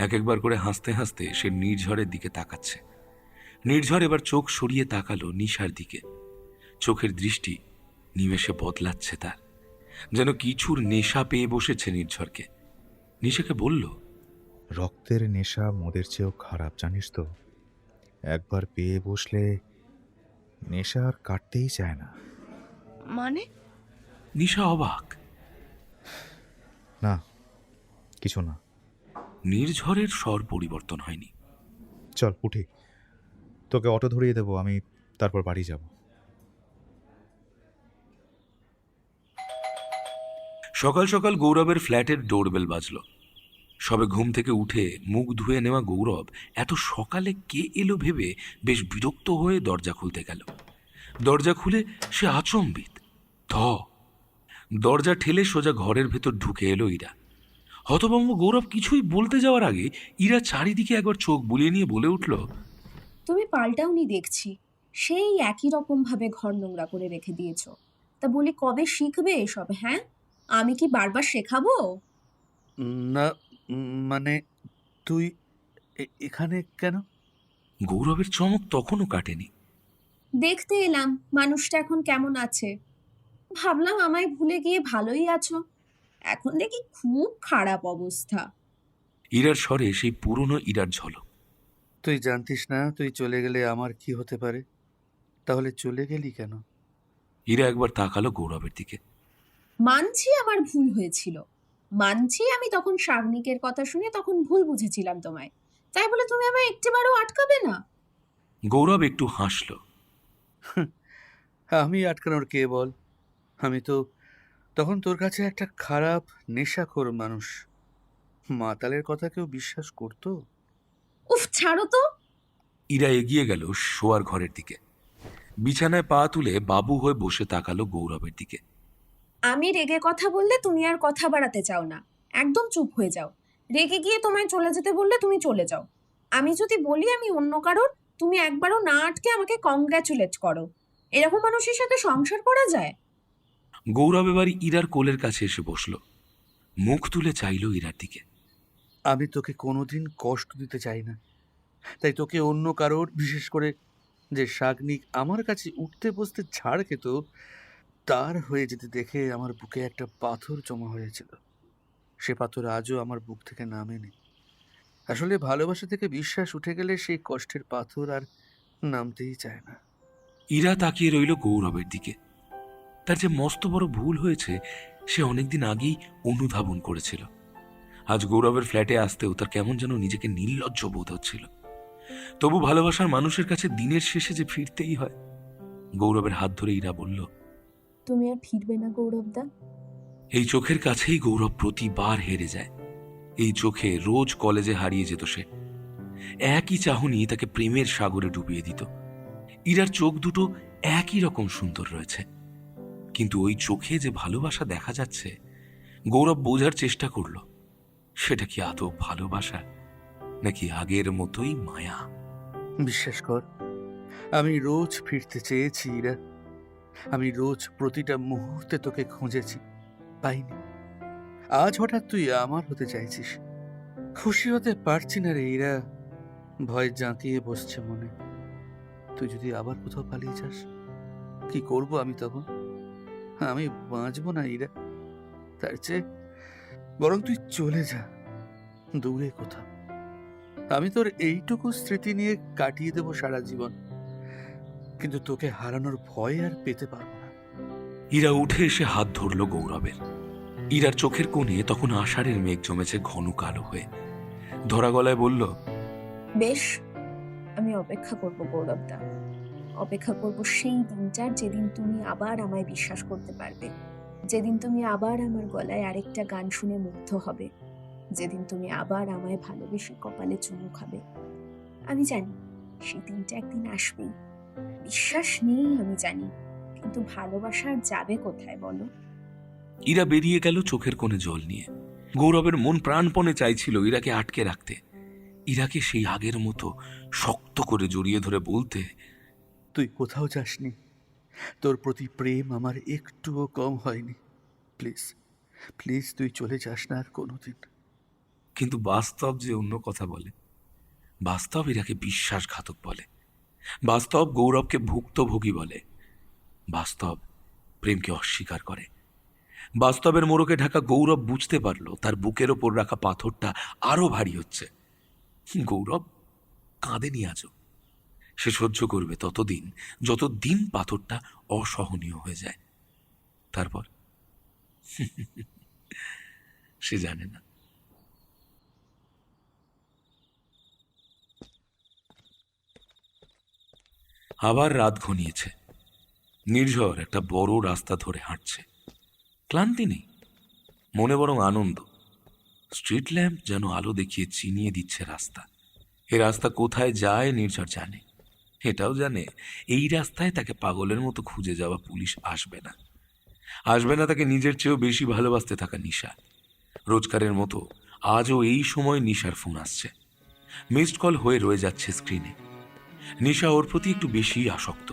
এক একবার করে হাসতে হাসতে সে নির্ঝরের দিকে তাকাচ্ছে। নির্ঝর এবার চোখ সরিয়ে তাকালো নিশার দিকে। চোখের দৃষ্টি নিমেষে বদলাচ্ছে তার, যেন কিছুর নেশা পেয়ে বসেছে নির্ঝরকে। নিশাকে বলল, রক্তের নেশা মদের চেয়েও খারাপ, জানিস তো। একবার পেয়ে বসলে নেশা আর কাটতেই চায় না। মানে? নিশা অবাক। না, কিছু না। নির্ঝরের স্বর পরিবর্তন হয়নি। চল উঠি, তোকে অটো ধরিয়ে দেবো, আমি তারপর বাড়ি যাব। সকাল সকাল গৌরবের ফ্ল্যাটের ডোরবেল বাজল। সবে ঘুম থেকে উঠে মুখ ধুয়ে নেওয়া গৌরব এত সকালে কে এলো ভেবে বেশ বিরক্ত হয়ে দরজা খুলতে গেল। দরজা খুলে সে আচম্বিত। দরজা ঠেলে সোজা ঘরের ভেতর ঢুকে এলো ইরা। হতভম্ব গৌরব কিছুই বলতে যাওয়ার আগে ইরা চারিদিকে একবার চোখ বুলিয়ে নিয়ে বলে উঠল, তুমি পাল্টাওনি দেখছি, সেই একই রকম ভাবে ঘর নোংরা করে রেখে দিয়েছো। তা বলি কবে শিখবে এসব? হ্যাঁ, আমি কি বারবার শেখাবো? না, মানে তুই এখানে কেন? গৌরবের চমক তখনও কাটেনি। দেখতে এলাম মানুষটা এখন কেমন আছে। ভাবলাম আমায় ভুলে গিয়ে ভালোই আছো, এখন দেখি খুব খারাপ অবস্থা। ইরার স্বরে সেই পুরনো ইরার ঝলক। তুই জানতিস না তুই চলে গেলে আমার কি হতে পারে? তাহলে চলে গেলি কেন? ইরা একবার তাকালো গৌরবের দিকে। মানছি আমার ভুল হয়েছিল, মানছি আমি তখন সাগ্নিকের কথা শুনে তখন ভুল বুঝেছিলাম তোমায়, তাই বলে তুমি আমায় একটিবারও আটকাবে না? গৌরব একটু হাসল। আমি আটকানোর কে বল? আমি তো তখন তোর কাছে একটা খারাপ নেশাখোর মানুষ। মাতালের কথা কেউ বিশ্বাস করতো? উফ, ছাড়ো তো। ইরা এগিয়ে গেল শোয়ার ঘরের দিকে। বিছানায় পা তুলে বাবু হয়ে বসে তাকালো গৌরবের দিকে। আমি রেগে কথা বললে তুমি আর কথা বাড়াতে চাও না, একদম চুপ হয়ে যাও। রেগে গিয়ে তোমায় চলে যেতে বললে তুমি চলে যাও। আমি যদি বলি আমি অন্য কারোর, তুমি একবারও না আটকে আমাকে কংগ্র্যাচুলেট করো। এরকম মানুষের সাথে সংসার করা যায়? গৌরব এবার ইরার কোলের কাছে এসে বসল, মুখ তুলে চাইল ইরার দিকে। আমি তোকে কোনোদিন কষ্ট দিতে চাই না, তাই তোকে অন্য কারোর, বিশেষ করে যে সাগ্নিক আমার কাছে উঠতে বসতে ছাড় খেত, তার হয়ে যেতে দেখে আমার বুকে একটা পাথর জমা হয়েছিল। সে পাথর আজও আমার বুক থেকে নামেনি। আসলে ভালোবাসা থেকে বিশ্বাস উঠে গেলে সেই কষ্টের পাথর আর নামতেই চায় না। ইরা তাকিয়ে রইল গৌরবের দিকে। তার যে মস্ত বড় ভুল হয়েছে সে অনেকদিন আগেই অনুধাবন করেছিল। আজ গৌরবের ফ্ল্যাটে আসতেও তার কেমন যেন নিজেকে নির্লজ্জ বোধ হচ্ছিল। তবু ভালোবাসার মানুষের কাছে দিনের শেষে যে ফিরতেই হয়। গৌরবের হাত ধরে ইরা বলল, তুমি আর ফিরবে না গৌরবদা? এই চোখের কাছেই গৌরব প্রতিবার হেরে যায়। এই চোখে রোজ কলেজে হারিয়ে যেত সে। একই চাহনি তাকে প্রেমের সাগরে ডুবিয়ে দিত। ইরার চোখ দুটো একই রকম সুন্দর রয়েছে, কিন্তু ওই চোখে যে ভালোবাসা দেখা যাচ্ছে, গৌরব বোঝার চেষ্টা করল সেটা কি আদৌ ভালোবাসা নাকি আগের মতোই মায়া। বিশ্বাস কর, আমি রোজ ফিরতে চেয়েছি ইরা। আমি রোজ প্রতিটা মুহূর্তে তোকে খুঁজেছি, পাইনি। আজ হঠাৎ তুই আমার হতে চাইছিস। খুশি হতে পারছি না রে ইরা। ভয় জাঁকিয়ে বসছে মনে। তুই যদি আবার কোথাও পালিয়ে যাস, কি করব আমি তখন? আমি বাঁচবো না ইরা। তার চেয়ে বরং তুই চলে যা দূরে কোথাও। আমি তোর এইটুকু স্মৃতি নিয়ে কাটিয়ে দেবো সারা জীবন, কিন্তু তোকে হারানোর ভয় আর পেতে পারবো না। ইরা উঠে এসে হাত ধরল গৌরবের। ইরার চোখের কোণে তখন আষাঢ়ের মেঘ জমেছে ঘন কালো হয়ে। ধরা গলায় বলল, বেশ, আমি অপেক্ষা করব গৌরবদা। অপেক্ষা করব সেই দিনটার যেদিন তুমি আবার আমায় বিশ্বাস করতে পারবে, যেদিন তুমি আবার আমার গলায় আরেকটা গান শুনে মুগ্ধ হবে, যেদিন তুমি আবার আমায় ভালোবেসে কপালে চুমু খাবে। আমি জানি সেই দিনটা একদিন আসবেই। বিশ্বাস নেই আমি জানি, কিন্তু ভালোবাসা আর যাবে কোথায় বলো? ইরা বেরিয়ে গেল চোখের কোণে জল নিয়ে। গৌরবের মন প্রাণপণে চাইছিল ইরাকে আটকে রাখতে, ইরাকে সেই আগের মতো শক্ত করে জড়িয়ে ধরে বলতে, তুই কোথাও যাসনি, তোর প্রতি প্রেম আমার একটুও কম হয়নি। প্লিজ প্লিজ তুই চলে যাস না আর কোনোদিন। কিন্তু বাস্তব যে অন্য কথা বলে। বাস্তব ইরাকে বিশ্বাসঘাতক বলে, বাস্তব গৌরবকে ভুক্তভোগী বলে, বাস্তব প্রেমকে অস্বীকার করে। বাস্তবের মোড়কে ঢাকা গৌরব বুঝতে পারল তার বুকের ওপর রাখা পাথরটা আরো ভারী হচ্ছে। গৌরব কাঁদেনি আজও। সে সহ্য করবে ততদিন যতদিন পাথরটা অসহনীয় হয়ে যায়। তারপর সে জানে না। আবার রাত ঘনিয়েছে। নির্ঝর একটা বড় রাস্তা ধরে হাঁটছে। ক্লান্তি নেই, মনে বরং আনন্দ। স্ট্রিট ল্যাম্প যেন আলো দেখিয়ে চিনিয়ে দিচ্ছে রাস্তা। এ রাস্তা কোথায় যায় নির্ঝর জানে। এটাও জানে এই রাস্তায় তাকে পাগলের মতো খুঁজে যাওয়া পুলিশ আসবে না। আসবে না তাকে নিজের চেয়েও বেশি ভালোবাসতে থাকা নিশা। রোজকারের মতো আজও এই সময় নিশার ফোন আসছে। মিসড কল হয়ে রয়ে যাচ্ছে স্ক্রিনে। নিশা ওর প্রতি একটু বেশি আসক্ত,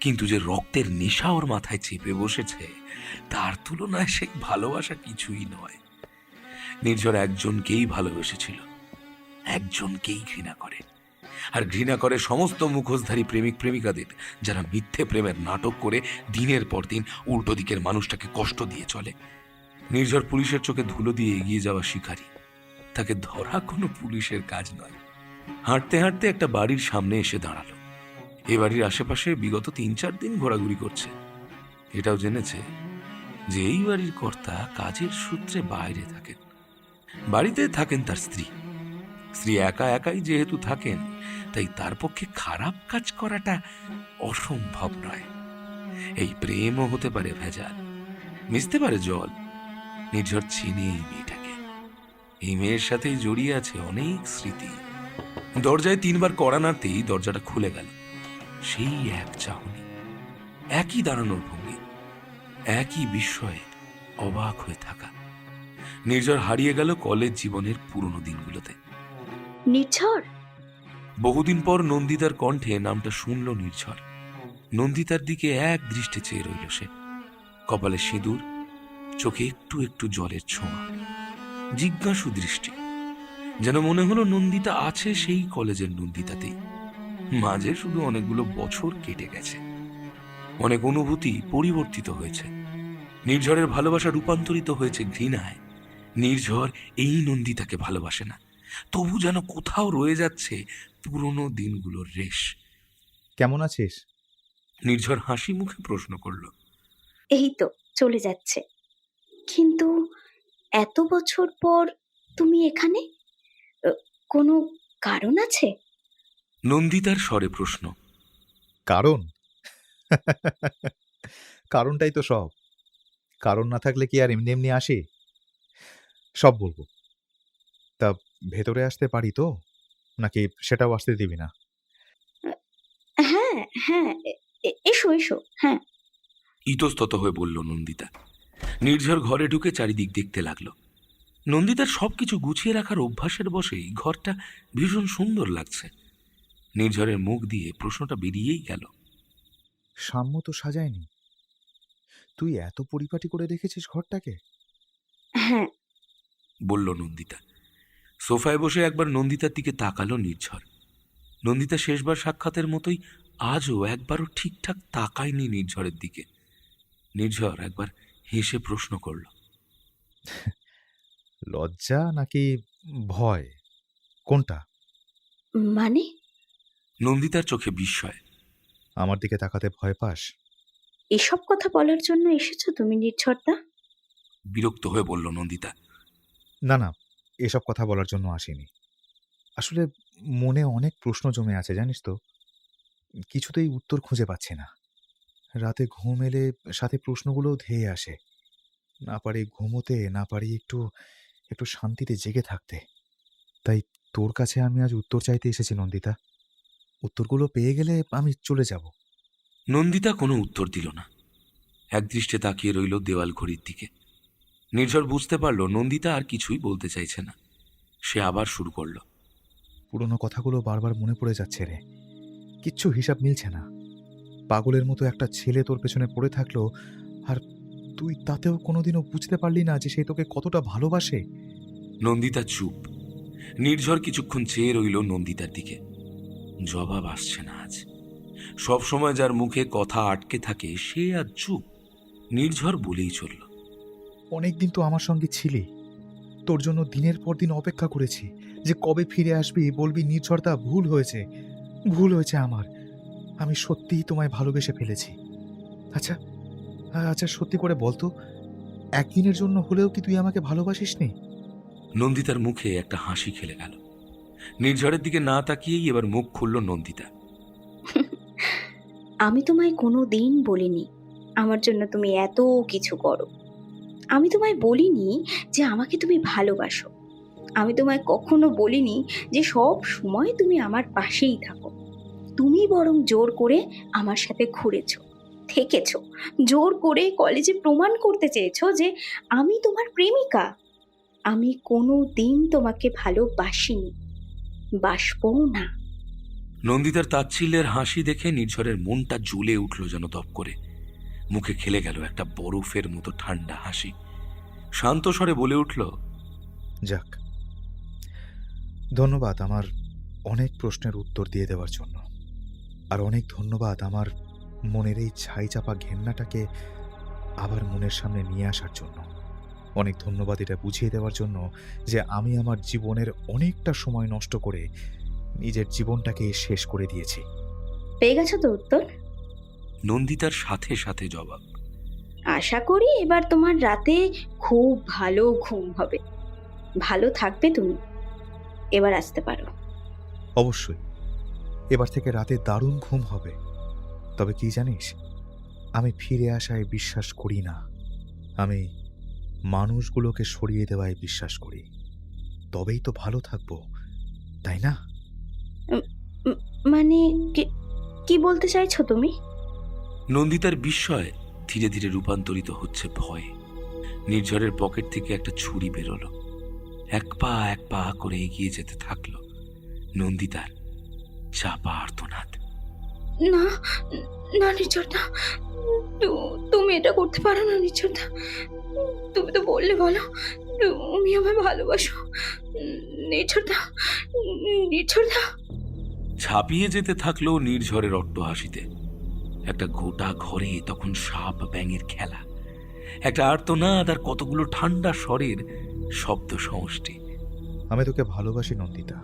কিন্তু যে রক্তের নেশা ওর মাথায় চেপে বসেছে তার তুলনায় সে ভালোবাসা কিছুই নয়। নির্ঝর একজনকেই ভালোবেসেছিল, একজনকেই ঘৃণা করে। আর ঘৃণা করে সমস্ত মুখোশধারী প্রেমিক প্রেমিকাদের, যারা মিথ্যে প্রেমের নাটক করে দিনের পর দিন উল্টো দিকের মানুষটাকে কষ্ট দিয়ে চলে। নির্ঝর পুলিশের চোখে ধুলো দিয়ে এগিয়ে যাওয়া শিকারী। তাকে ধরা কোনো পুলিশের কাজ নয়। হাঁটতে হাঁটতে একটা বাড়ির সামনে এসে দাঁড়ালো। এ বাড়ির আশেপাশে বিগত ৩-৪ দিন ঘোরাঘুরি করছে। এটাও জেনেছে যে এই বাড়ির কর্তা কাজের সূত্রে বাইরে থাকেন। বাড়িতে থাকেন তার স্ত্রী। স্ত্রী একা একাই যেহেতু থাকেন, তাই তার পক্ষে খারাপ কাজ করাটা অসম্ভব নয়। এই প্রেমও হতে পারে ভেজাল, মিশতে পারে জল। নির্ঝর চিনে এই মেয়েটাকে। এই মেয়ের সাথেই জড়িয়ে আছে অনেক স্মৃতি। দরজায় ৩ বার কড়া নাড়তেই দরজাটা খুলে গেল। সেই এক চাহনি, একই দাঁড়ানোর ভঙ্গি, একই বিস্ময়ে অবাক হয়ে থাকা। নির্ঝর হারিয়ে গেল কলেজ জীবনের পুরনো দিনগুলোতে। নির্ঝর, বহুদিন পর নন্দিতার কণ্ঠে নামটা শুনল নির্ঝর। নন্দিতার দিকে এক দৃষ্টে চেয়ে রইল সে। কপালে সিঁদুর, চোখে একটু একটু জলের ছোঁয়া, জিজ্ঞাসু দৃষ্টি। যেন মনে হলো নন্দিতা আছে সেই কলেজের নন্দিতাতেই। মাঝে শুধু অনেকগুলো বছর কেটে গেছে, অনেক অনুভূতি পরিবর্তিত হয়েছে। নির্ঝরের ভালোবাসা রূপান্তরিত হয়েছে ঘৃণায়। নির্ঝর এই নন্দিতাকে ভালোবাসে না, তবু যেন কোথাও রয়ে যাচ্ছে পুরনো দিনগুলোর রেশ। কেমন আছিস? নির্ঝর হাসি মুখে প্রশ্ন করল। এই তো চলে যাচ্ছে, কিন্তু এত বছর পর তুমি এখানে, কোনো কারণ আছে? নন্দিতার স্বরে প্রশ্ন। কারণ? কারণটাই তো সব। কারণ না থাকলে কি আর এমনি এমনি আসে? সব বলবো। তা ভেতরে আসতে পারি তো, নাকি সেটাও আসতে দিবি না? হ্যাঁ হ্যাঁ, এসো এসো, হ্যাঁ। ইতস্তত হয়ে বলল নন্দিতা। নির্ঝর ঘরে ঢুকে চারিদিক দেখতে লাগলো। নন্দিতার সবকিছু গুছিয়ে রাখার অভ্যাসের বশেই ঘরটা ভীষণ সুন্দর লাগছে। নির্ঝরের মুখ দিয়ে প্রশ্নটা বেরিয়েই গেল। সাম্য তো সাজায়নি। তুই এত পরিপাটি করে রেখেছিস ঘরটাকে? হ্যাঁ, বলল নন্দিতা। সোফায় বসে একবার নন্দিতার দিকে তাকালো নির্ঝর। নন্দিতা শেষবার সাক্ষাতের মতোই আজও একবারও ঠিকঠাক তাকায়নি নির্ঝরের দিকে। নির্ঝর একবার হেসে প্রশ্ন করল। লজ্জা নাকি ভয়, কোনটা? মানে? নন্দিতার চোখে বিস্ময়। আমার দিকে তাকাতে ভয় পাস? এসব কথা বলার জন্য এসেছো তুমি নির্ঝরদা? বিরক্ত হয়ে বলল নন্দিতা। না না, এসব কথা বলার জন্য আসিনি। আসলে মনে অনেক প্রশ্ন জমে আছে, জানিস তো। কিছুতেই উত্তর খুঁজে পাচ্ছি না। রাতে ঘুম এলে সাথে প্রশ্নগুলোও ধেয়ে আসে। না পারি ঘুমোতে, না পারি একটু একটু শান্তিতে জেগে থাকতে। তাই তোর কাছে আমি আজ উত্তর চাইতে এসেছি নন্দিতা। উত্তরগুলো পেয়ে গেলে আমি চলে যাব। নন্দিতা কোনো উত্তর দিল না। একদৃষ্টে তাকিয়ে রইল দেওয়াল ঘড়ির দিকে। নির্ঝর বুঝতে পারল নন্দিতা আর কিছুই বলতে চাইছে না। সে আবার শুরু করল। পুরনো কথাগুলো বারবার মনে পড়ে যাচ্ছে রে। কিচ্ছু হিসাব মিলছে না। পাগলের মতো একটা ছেলে তোর পেছনে পড়ে থাকলো, আর তুই তাতেও কোনোদিনও বুঝতে পারলি না যে সে তোকে কতটা ভালোবাসে। নন্দিতা চুপ। নির্ঝর কিছুক্ষণ চেয়ে রইল নন্দিতার দিকে। জবাব আসছে না আজ। সব সময় যার মুখে কথা আটকে থাকে সে আজ চুপ। নির্ঝর বলেই চলল। অনেকদিন তো আমার সঙ্গে ছিলি। তোর জন্য দিনের পর দিন অপেক্ষা করেছি যে কবে ফিরে আসবি, বলবি নির্ঝরদা ভুল হয়েছে, ভুল হয়েছে আমার। আমি সত্যিই তোমায় ভালোবেসে ফেলেছি। আচ্ছা আচ্ছা, সত্যি করে বলতো, একদিনের জন্য হলেও কি তুই আমাকে ভালোবাসিসনি? নন্দিতার মুখে একটা হাসি খেলে গেল। নির্ঝরের দিকে না তাকিয়েই এবার মুখ খুলল নন্দিতা। আমি তোমায় কোনো দিন বলিনি আমার জন্য তুমি এত কিছু করো। আমি তোমায় বলিনি যে আমাকে তুমি ভালোবাসো। আমি তোমায় কখনো বলিনি যে সব সময় তুমি আমার পাশেই থাকো। তুমি বরং জোর করে আমার সাথে ঘুরেছো, থেকেছো, জোর করে কলেজে প্রমাণ করতে চেয়েছো যে আমি তোমার প্রেমিকা। আমি কোনো দিন তোমাকে ভালোবাসিনি, বাসবও না। নন্দিতার তাচ্ছিল্যের হাসি দেখে নির্ঝরের মনটা জ্বলে উঠল যেন দপ করে। মুখে খেলে গেল একটা বরফের মতো ঠান্ডা হাসি। শান্ত স্বরে বলে উঠল, যাক, ধন্যবাদ আমার অনেক প্রশ্নের উত্তর দিয়ে দেওয়ার জন্য। আর অনেক ধন্যবাদ আমার মনের এই ছাই চাপা ঘেন্নাটাকে আবার মনের সামনে নিয়ে আসার জন্য। অনেক ধন্যবাদ এটা বুঝিয়ে দেওয়ার জন্য যে আমি আমার জীবনের অনেকটা সময় নষ্ট করে নিজের জীবনটাকে শেষ করে দিয়েছি। পেয়ে গেছো তো উত্তর? নন্দিতার সাথে সাথে জবাব। আশা করি এবার তোমার রাতে খুব ভালো ঘুম হবে, ভালো থাকবে তুমি। এবার আসতে পারো। অবশ্যই, এবার থেকে রাতে দারুণ ঘুম হবে। তবে কি জানিস, আমি ফিরে আসায় বিশ্বাস করি না। আমি মানুষগুলোকে সরিয়ে দেওয়ায় বিশ্বাস করি। তবেই তো ভালো থাকবো, তাই না? মানে কি বলতে চাইছো তুমি? নন্দিতার বিস্ময় ধীরে ধীরে রূপান্তরিত হচ্ছে ভয়ে। নির্ঝরের পকেট থেকে একটা ছুরি বেরোলো। এক পা করে এগিয়ে যেতে থাকলো। নন্দিতার চাপা আর্তনাদ। না না নির্ঝরদা, তুমি এটা করতে পারো না নির্ঝরদা। তুমি তো বললে বলো তুমি আমায় ভালোবাসো। নির্ঝরদা, নির্ঝরদা। ঝাঁপিয়ে যেতে থাকলো নির্ঝরের অট্টহাসিতে। একটা গোটা ঘরে তখন সাপ ব্যাঙের খেলা। একটা আর্তনাদ আর কতগুলো ঠান্ডা স্বরের শব্দ সমষ্টি। আমি তোকে ভালোবাসি নন্দিতা,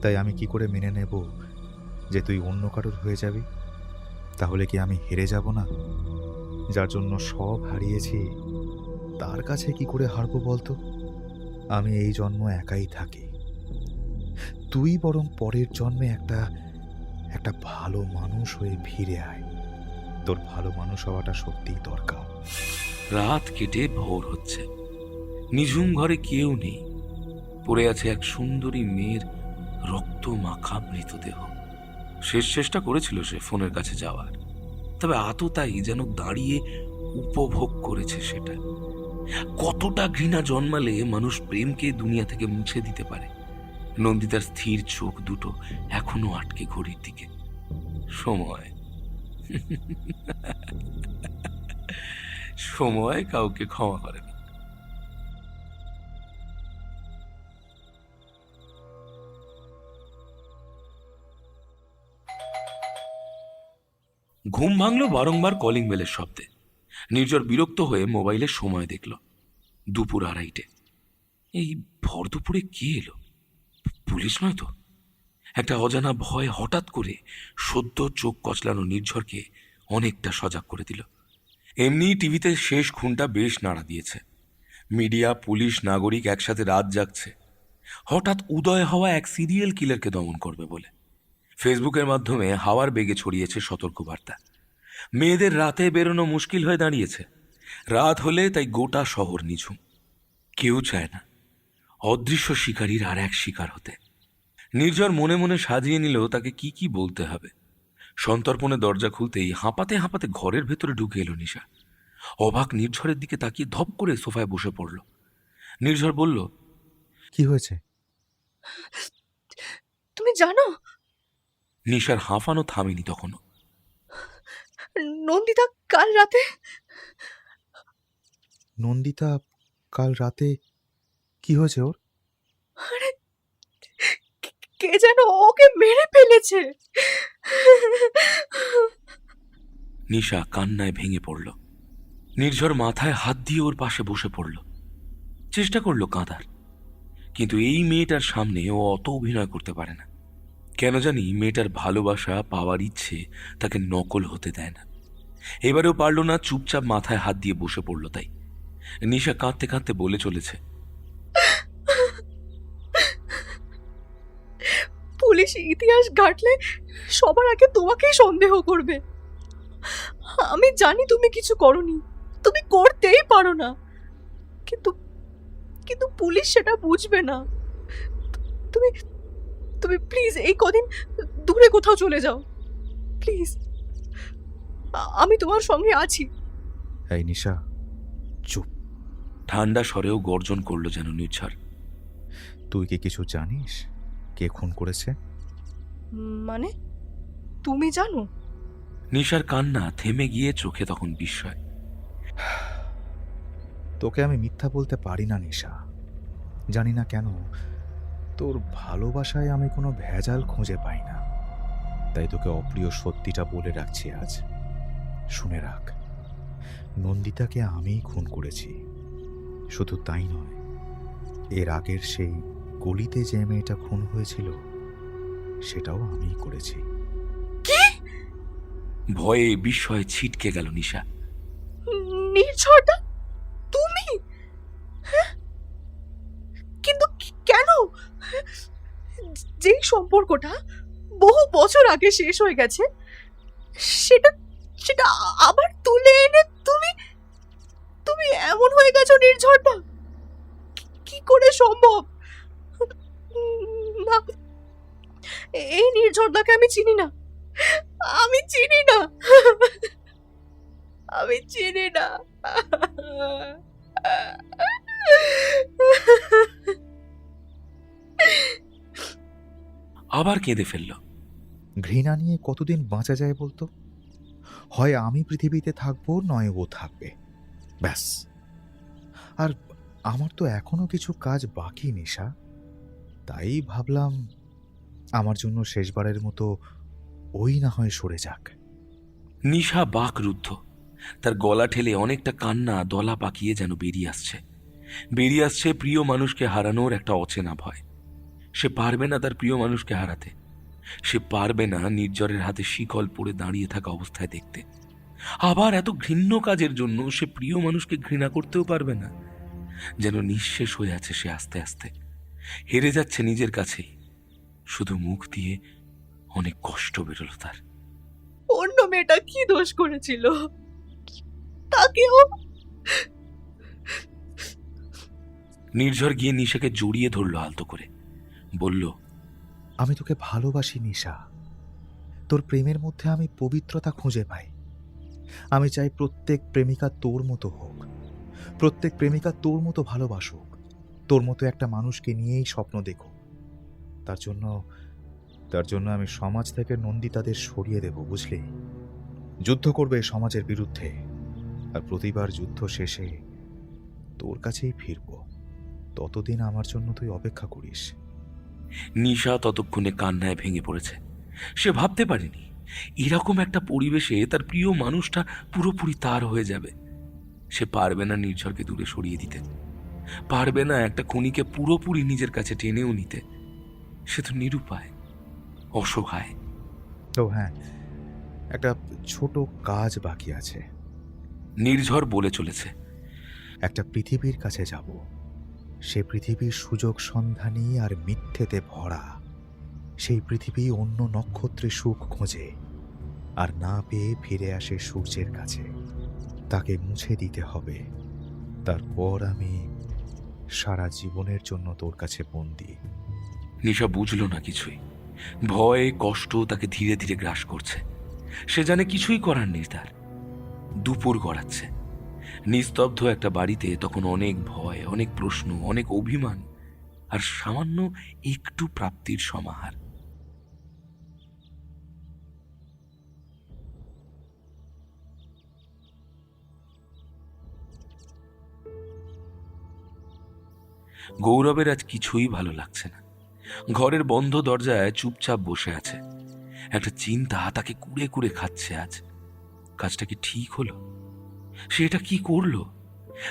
তাই আমি কি করে মেনে নেব যে তুই অন্য কারোর হয়ে যাবি? তাহলে কি আমি হেরে যাব না? যার জন্য সব হারিয়েছি তার কাছে কি করে হারবো বলতো? আমি এই জন্ম একাই থাকি। তুই বরং পরের জন্মে একটা ভালো মানুষ হয়ে ফিরে আয়। তোর ভালো মানুষ হওয়াটা সত্যিই দরকার। রাত কেটে ভোর হচ্ছে। নিঝুম ঘরে কেউ নেই। পড়ে আছে এক সুন্দরী মেয়ের রক্ত মাখা মৃতদেহ। শেষ চেষ্টা করেছিল সে ফোনের কাছে যাওয়ার, তবে আততায়ী যেন দাঁড়িয়ে উপভোগ করেছে সেটা। কতটা ঘৃণা জন্মালে মানুষ প্রেমকে দুনিয়া থেকে মুছে দিতে পারে। নন্দিতার স্থির চোখ দুটো এখনো আটকে ঘড়ির দিকে। সময় সময় কাউকে ক্ষমা করে না। ঘুম ভাঙলো বারংবার কলিং বেলের শব্দে। নির্ঝর বিরক্ত হয়ে মোবাইলে সময় দেখল। 2:30। এই ভর দুপুরে কে এলো? পুলিশ নয় তো? একটা অজানা ভয় হঠাৎ করে সদ্য চোখ কচলানো নির্ঝরকে অনেকটা সজাগ করে দিল। এমনি টিভিতে শেষ খুনটা বেশ নাড়া দিয়েছে। মিডিয়া, পুলিশ, নাগরিক একসাথে রাত জাগছে হঠাৎ উদয় হওয়া এক সিরিয়াল কিলারকে দমন করবে বলে। ফেসবুকের মাধ্যমে হাওয়ার বেগে ছড়িয়েছে সতর্কবার্তা। মেয়েদের রাতে বেরোনো মুশকিল হয়ে দাঁড়িয়েছে। রাত হলে তাই গোটা শহর নিঝুম। কেউ চায় না অদৃশ্য শিকারীর আর এক শিকার হতে। নির্ঝর মনে মনে সাজিয়ে নিল তাকে কি কি বলতে হবে। সন্তর্পণে দরজা খুলতেই হাঁপাতে হাঁপাতে ঘরের ভেতরে ঢুকে এলো নিশা। অবাক নির্ঝরের দিকে তাকিয়ে ধপ করে সোফায় বসে পড়ল। নির্ঝর বলল, কি হয়েছে? তুমি জানো নিশার হাঁফানো থামেনি তখনও। নন্দিতা কাল রাতে নন্দিতা কাল রাতে কি হয়েছে ওর? আরে কে যেন ওকে মেরে ফেলেছে। নিশা কান্নায় ভেঙে পড়ল। নির্ঝর মাথায় হাত দিয়ে ওর পাশে বসে পড়ল। চেষ্টা করলো কাঁদার, কিন্তু এই মেয়েটার সামনে ও অত অভিনয় করতে পারে না। কেন জানি মেয়েটার ভালোবাসা পাওয়ার ইচ্ছে তাকে নকল হতে দেয় না। এবারেও পারল না, চুপচাপ মাথায় হাত দিয়ে বসে পড়ল। তাই নিশা কাঁদতে কাঁদতে বলে চলেছে, পুলিশ ইতিহাস ঘাটলে সবার আগে তোমাকেই সন্দেহ করবে। আমি জানি তুমি কিছু করনি, তুমি করতেই পারো না, কিন্তু কিন্তু পুলিশ সেটা বুঝবে না। তুমি তুমি প্লিজ এই কদিন দূরে কোথাও চলে যাও প্লিজ। আমি তোমার সঙ্গে আছি। এই নিশা, চুপ। ঠান্ডা স্বরেও গর্জন করলো যেন নির্ঝর। তুই কি কিছু জানিস কে খুন করেছে? মানে তুমি জানো? নিশার কান্না থেমে গিয়ে চোখে তখন বিস্ময়। তোকে আমি মিথ্যা বলতে পারি না নিশা। জানি না কেন তোর ভালোবাসায় আমি কোনো ভেজাল খুঁজে পাই না, তাই তোকে অপ্রিয় সত্যিটা বলে রাখছি আজ। শুনে রাখ, নন্দিতাকে আমিই খুন করেছি। শুধু তাই নয়, এর আগের সেই গলিতে যে মেয়েটা খুন হয়েছিল সেটাও আমিই করেছি। ভয়ে বিস্ময়ে ছিটকে গেল নিশা। নির্ঝরদা, তুমি? হ্যাঁ? কিন্তু কেন? যেই সম্পর্কটা বহু বছর আগে শেষ হয়ে গেছে সেটা সেটা আবার তুলে এনে তুমি তুমি এমন হয়ে গেছো নির্ঝরদা। কি করে সম্ভব? না, এই নির্ঝরদাকে আমি চিনি না। আমি চিনি না। আমি চিনি না। আবার কেঁদে ফেলল। ঘৃণা নিয়ে কতদিন বাঁচা যায় বলতো? হয় আমি পৃথিবীতে থাকবো, নয় ও থাকবে, ব্যাস। আর আমার তো এখনো কিছু কাজ বাকি নিশা। তাই ভাবলাম আমার জন্য শেষবারের মতো ওই না হয় সরে যাক। নিশা বাকরুদ্ধ। তার গলা ঠেলে অনেকটা কান্না দলা পাকিয়ে যেন বেরিয়ে আসছে প্রিয় মানুষকে হারানোর একটা অচেনা ভয়। সে পারবে না তার প্রিয় মানুষকে হারাতে। সে পারবে না নির্ঝরের হাতে শিকল পড়ে দাঁড়িয়ে থাকা অবস্থায় দেখতে। আবার এত ঘৃণ্য কাজের জন্য সে প্রিয় মানুষকে ঘৃণা করতেও পারবে না। যেন নিঃশেষ হয়ে আছে সে আস্তে আস্তে, হেরে যাচ্ছে নিজের কাছেই। শুধু মুখ দিয়ে অনেক কষ্ট বেরোলো তার। অন্য মেয়েটা কি দোষ করেছিল? তাকেও নির্ঝর গিয়ে নিশাকে জড়িয়ে ধরল আলতো করে, বলল, আমি তোকে ভালোবাসি নিশা। তোর প্রেমের মধ্যে আমি পবিত্রতা খুঁজে পাই। আমি চাই প্রত্যেক প্রেমিকা তোর মতো হোক, প্রত্যেক প্রেমিকা তোর মতো ভালোবাসুক, তোর মতো একটা মানুষকে নিয়েই স্বপ্ন দেখুক। তার জন্য আমি সমাজ থেকে নন্দিতাদের সরিয়ে দেব, বুঝলি? যুদ্ধ করবে সমাজের বিরুদ্ধে, আর প্রতিবার যুদ্ধ শেষে তোর কাছেই ফিরব। ততদিন আমার জন্য তুই অপেক্ষা করিস। নিশা ততক্ষণে কান্নায় ভেঙে পড়েছে। সে ভাবতে পারেনি এরকম একটা পরিবেশে তার প্রিয় মানুষটা পুরোপুরি তার হয়ে যাবে। সে পারবে না নির্ঝরকে দূরে সরিয়ে দিতে, পারবে না একটা খুনিকে পুরোপুরি নিজের কাছে টেনেও নিতে। সে তো নিরুপায়, অসহায়। তো হ্যাঁ, একটা ছোট কাজ বাকি আছে। নির্ঝর বলে চলেছে। একটা পৃথিবীর কাছে যাব, সে পৃথিবীর সুযোগ সন্ধানী আর মিথ্যেতে ভরা। সেই পৃথিবী অন্য নক্ষত্রে সুখ খোঁজে, আর না পেয়ে ফিরে আসে সূর্যের কাছে। তাকে মুছে দিতে হবে। তারপর আমি সারা জীবনের জন্য তোর কাছে বন্দী। নিশা বুঝল না কিছুই। ভয়, কষ্ট তাকে ধীরে ধীরে গ্রাস করছে। সে জানে কিছুই করার নেই তার। দুপুর গড়াচ্ছে। নিস্তব্ধ একটা বাড়িতে তখন অনেক ভয়, অনেক প্রশ্ন, অনেক অভিমান, আর সামান্য একটু প্রাপ্তির সমাহার। গৌরবের আজ কিছুই ভালো লাগছে না। ঘরের বন্ধ দরজায় চুপচাপ বসে আছে। একটা চিন্তা তাকে কুড়ে কুড়ে খাচ্ছে আজ। কাজটা কি ঠিক হলো? সে এটা কি করলো?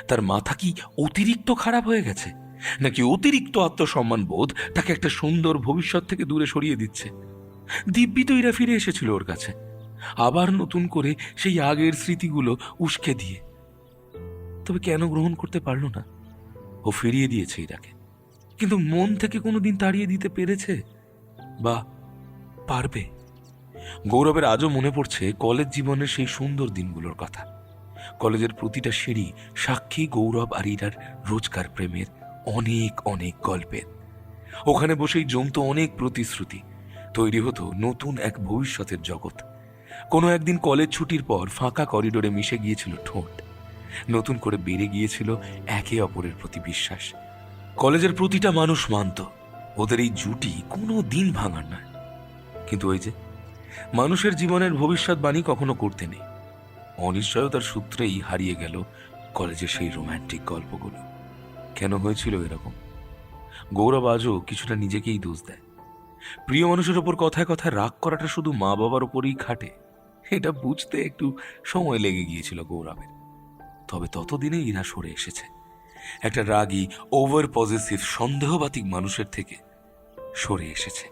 তার মাথা কি অতিরিক্ত খারাপ হয়ে গেছে, নাকি অতিরিক্ত আত্মসম্মান বোধ তাকে একটা সুন্দর ভবিষ্যৎ থেকে দূরে সরিয়ে দিচ্ছে? দিব্যি তো এরা ফিরে এসেছিল ওর কাছে, আবার নতুন করে সেই আগের স্মৃতিগুলো উস্কে দিয়ে। তবে কেন গ্রহণ করতে পারল না? ও ফিরিয়ে দিয়েছে ইরাকে, কিন্তু মন থেকে কোনোদিন তাড়িয়ে দিতে পেরেছে বা পারবে? গৌরবের আজও মনে পড়ছে কলেজ জীবনের সেই সুন্দর দিনগুলোর কথা। কলেজের প্রতিটা সিঁড়ি সাক্ষী গৌরব আর ইরার রোজকার প্রেমের অনেক অনেক গল্পের। ওখানে বসেই জমতো অনেক প্রতিশ্রুতি, তৈরি হতো নতুন এক ভবিষ্যতের জগৎ। কোনো একদিন কলেজ ছুটির পর ফাঁকা করিডোরে মিশে গিয়েছিল ঠোঁট। নতুন করে বেড়ে গিয়েছিল একে অপরের প্রতি বিশ্বাস। কলেজের প্রতিটা মানুষ মানত ওদের এই জুটি কোনো দিন ভাঙার নয়। কিন্তু ওই যে মানুষের জীবনের ভবিষ্যৎবাণী কখনো করতে নেই। অনিশ্চয়তার সূত্রেই হারিয়ে গেল কলেজের সেই রোম্যান্টিক গল্পগুলো। কেন হয়েছিল এরকম? গৌরব আজও কিছুটা নিজেকেই দোষ দেয়। প্রিয় মানুষের ওপর কথায় কথায় রাগ করাটা শুধু মা বাবার ওপরই খাটে, এটা বুঝতে একটু সময় লেগে গিয়েছিল গৌরবের। তবে ততদিনে ইরা সরে এসেছে। একটা রাগী, ওভার পজিটিভ, সন্দেহবাতিক মানুষের থেকে সরে এসেছে।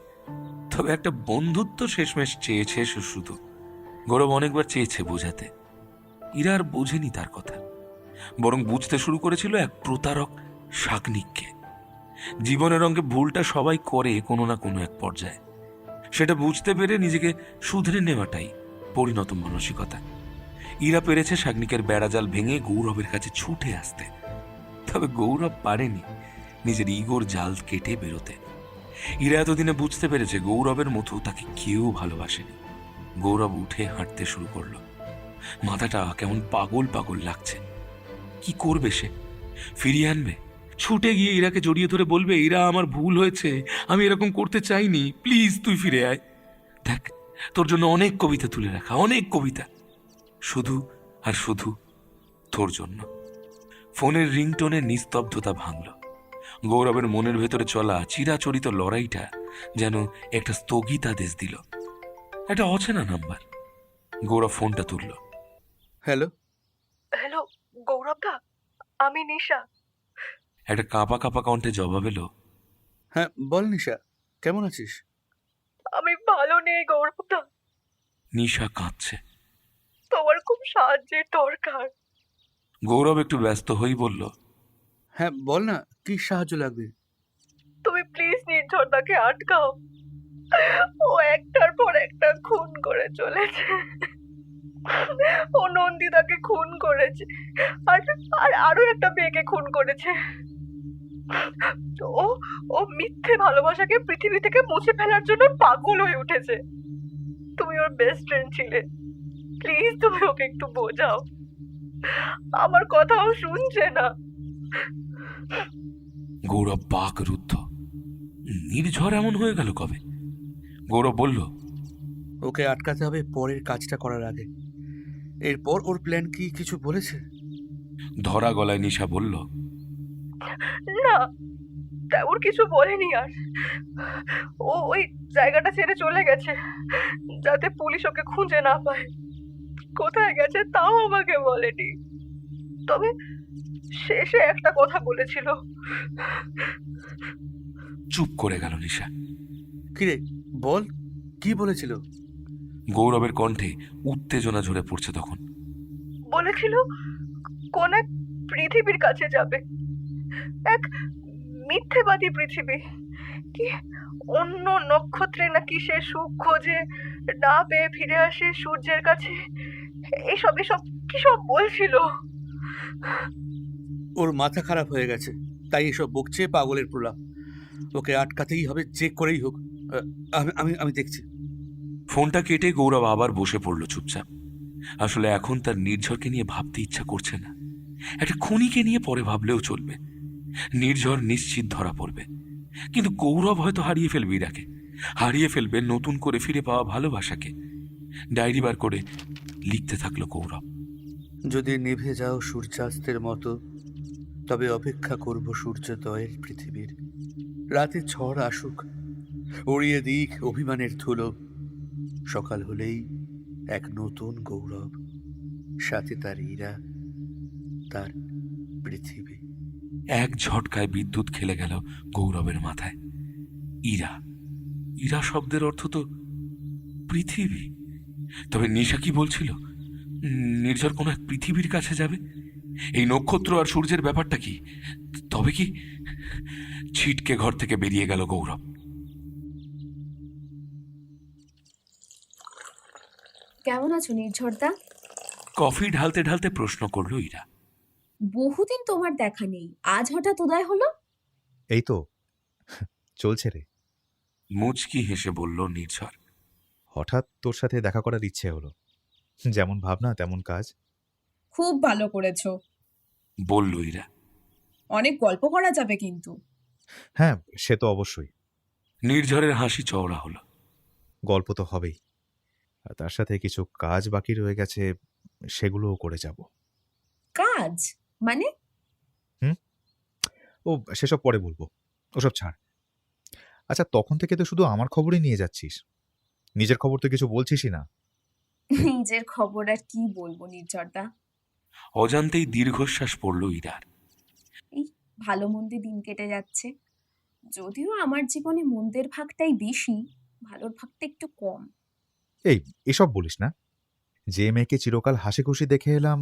তবে একটা বন্ধুত্ব শেষমেশ চেয়েছে সে শুধু। গৌরব অনেকবার চেয়েছে বোঝাতে, ইরা আর বোঝেনি তার কথা, বরং বুঝতে শুরু করেছিল এক প্রতারক শাকনিককে। জীবনের রঙে ভুলটা সবাই করে কোনো না কোনো এক পর্যায়ে। সেটা বুঝতে পেরে নিজেকে শুধরে নেওয়াটাই পরিণত মানসিকতা। ইরা পেরেছে শাকনিকের বেড়াজাল ভেঙে গৌরবের কাছে ছুটে আসতে। তবে গৌরব পারেনি নিজের ইগোর জাল কেটে বেরোতে। ইরা এতদিনে বুঝতে পেরেছে গৌরবের মতো তাকে কেউ ভালোবাসেনি। গৌরব উঠে হাঁটতে শুরু করলো। মাথাটা কেমন পাগল পাগল লাগছে। কি করবে সে? ফিরিয়ে আনবে? ছুটে গিয়ে ইরাকে জড়িয়ে ধরে বলবে, ইরা আমার ভুল হয়েছে, আমি এরকম করতে চাইনি, প্লিজ তুই ফিরে আয়। দেখ, তোর জন্য অনেক কবিতা তুলে রাখা, অনেক কবিতা, শুধু আর শুধু তোর জন্য। ফোনের রিংটোনের নিস্তব্ধতা ভাঙল। গৌরবের মনের ভেতরে চলা চিরাচরিত লড়াইটা যেন একটা স্থগিতাদেশ দিল। একটা অচেনা নাম্বার। গৌরব ফোনটা তুলল। হ্যালো হ্যালো গৌরবদা, আমি নিশা। একটা কাঁপা কাঁপা কণ্ঠে জবাব এলো, হ্যাঁ বল নিশা, কেমন আছিস? আমি ভালো নেই গৌরবদা, নিশা কাঁদছে। তোমার খুব সাহায্যের দরকার। গৌরব একটু ব্যস্ত হয়েই বলল, হ্যাঁ বল না, কি সাহায্য লাগবে? তুমি প্লিজ নির্ঝরদাকে আটকাও। ও একটার পর একটা খুন করে চলেছে। ও নন্দিতাকে খুন করেছে, আর আর আরো একটা মেয়েকে খুন করেছে। ও ও মিথ্যে ভালোবাসাকে পৃথিবী থেকে মুছে ফেলার জন্য পাগল হয়ে উঠেছে। তুমি ওর বেস্ট ফ্রেন্ড ছিলে, প্লিজ তুমি ওকে একটু বোঝাও। আমার কথাও শুনছে না। গৌরব বাকরুদ্ধ। নির্ঝর এমন হয়ে গেল কবে? গৌরব বলল, ওকে আটকাতে হবে পরের কাজটা করার আগে। এরপর ওর প্ল্যান কি কিছু বলেছে? ধরা গলায় নিশা বলল, না, তেমন কিছু বলেনি। আর ও ওই জায়গাটা ছেড়ে চলে গেছে যাতে পুলিশ ওকে খুঁজে না পায়। কোথায় গেছে তাও আমাকে বলেনি। তবে শেষে একটা কথা বলেছিল। চুপ করে গেল নিশা। কিরে বল, কি বলেছিল? গৌরবের কণ্ঠে উত্তেজনা ঝরে পড়ছে তখন। বলেছিল কোন এক পৃথিবীর কাছে যাবে, এক মিথ্যেবাদী পৃথিবী, কি অন্য নক্ষত্রে নাকি সে সুখ খোঁজে, না পেয়ে ফিরে আসে সূর্যের কাছে। এসব এসব কি সব বলছিল। ওর মাথা খারাপ হয়ে গেছে, তাই এসব বকছে, পাগলের প্রলাপ। ওকে আটকাতেই হবে, চেক করেই হোক। আমি আমি আমি দেখছি। ফোনটা কেটে গৌরব আবার বসে পড়ল চুপচাপ। আসলে এখন তার নির্ঝরকে নিয়ে ভাবতে ইচ্ছা করছে না। একটা খুনিকে নিয়ে পরে ভাবলেও চলবে। নির্ঝর নিশ্চিত ধরা পড়বে, কিন্তু গৌরব হয়তো হারিয়ে ফেলবে ইরাকে, হারিয়ে ফেলবে নতুন করে ফিরে পাওয়া ভালোবাসাকে। ডায়েরি বার করে লিখতে থাকলো গৌরব। যদি নিভে যাও সূর্যাস্তের মতো, তবে অপেক্ষা করব সূর্যোদয়ের পৃথিবীর। রাতে ঝড় আসুক, উড়িয়ে দিক অভিমানের ধুলো। সকাল হলেই এক নতুন গৌরব, সাথে তার ইরা, তার পৃথিবী। এক ঝটকায় বিদ্যুৎ খেলে গেল গৌরবের মাথায়। ইরা, ইরা শব্দের অর্থ তো পৃথিবী। তবে নিশা কি বলছিল? নির্ঝর কোন এক পৃথিবীর কাছে যাবে? এই নক্ষত্র আর সূর্যের ব্যাপারটা কি? তবে কি? ছিটকে ঘর থেকে বেরিয়ে গেল গৌরব। কেমন আছো নির্ঝরদা? কফি ঢালতে ঢালতে প্রশ্ন করলো ইরা। বহুদিন তোমার দেখা নেই, আজ হঠাৎ উদয় হলো। এই তো চলছে রে। মুচকি হেসে বলল নির্ঝর। হঠাৎ তোর সাথে দেখা করার ইচ্ছে হলো, যেমন ভাবনা তেমন কাজ। খুব ভালো করেছো। বলল ইরা। অনেক গল্প করা যাবে কিন্তু। হ্যাঁ, সে তো অবশ্যই। নির্ঝরের হাসি চওড়া হলো। গল্প তো হবেই, আর তার সাথে কিছু কাজ বাকি রয়ে গেছে, সেগুলোও করে যাব। কাজ মানে? ও সেসব পরে বলবো, ওসব ছাড়। আচ্ছা, তখন থেকে তো শুধু আমার খবরই নিয়ে যাচ্ছিস, নিজের খবর তো কিছু বলছিসই না। নিজের খবর আর কি বলবো নির্ঝরদা। অজান্তেই দীর্ঘশ্বাস পড়ল ইরার। এই ভালো মন্দে দিন কেটে যাচ্ছে, যদিও আমার জীবনে মন্দের ভাগটাই বেশি, ভালোর ভাগটা একটু কম। এই এসব বলিস না। যে মেয়েকে চিরকাল হাসি খুশি দেখে এলাম,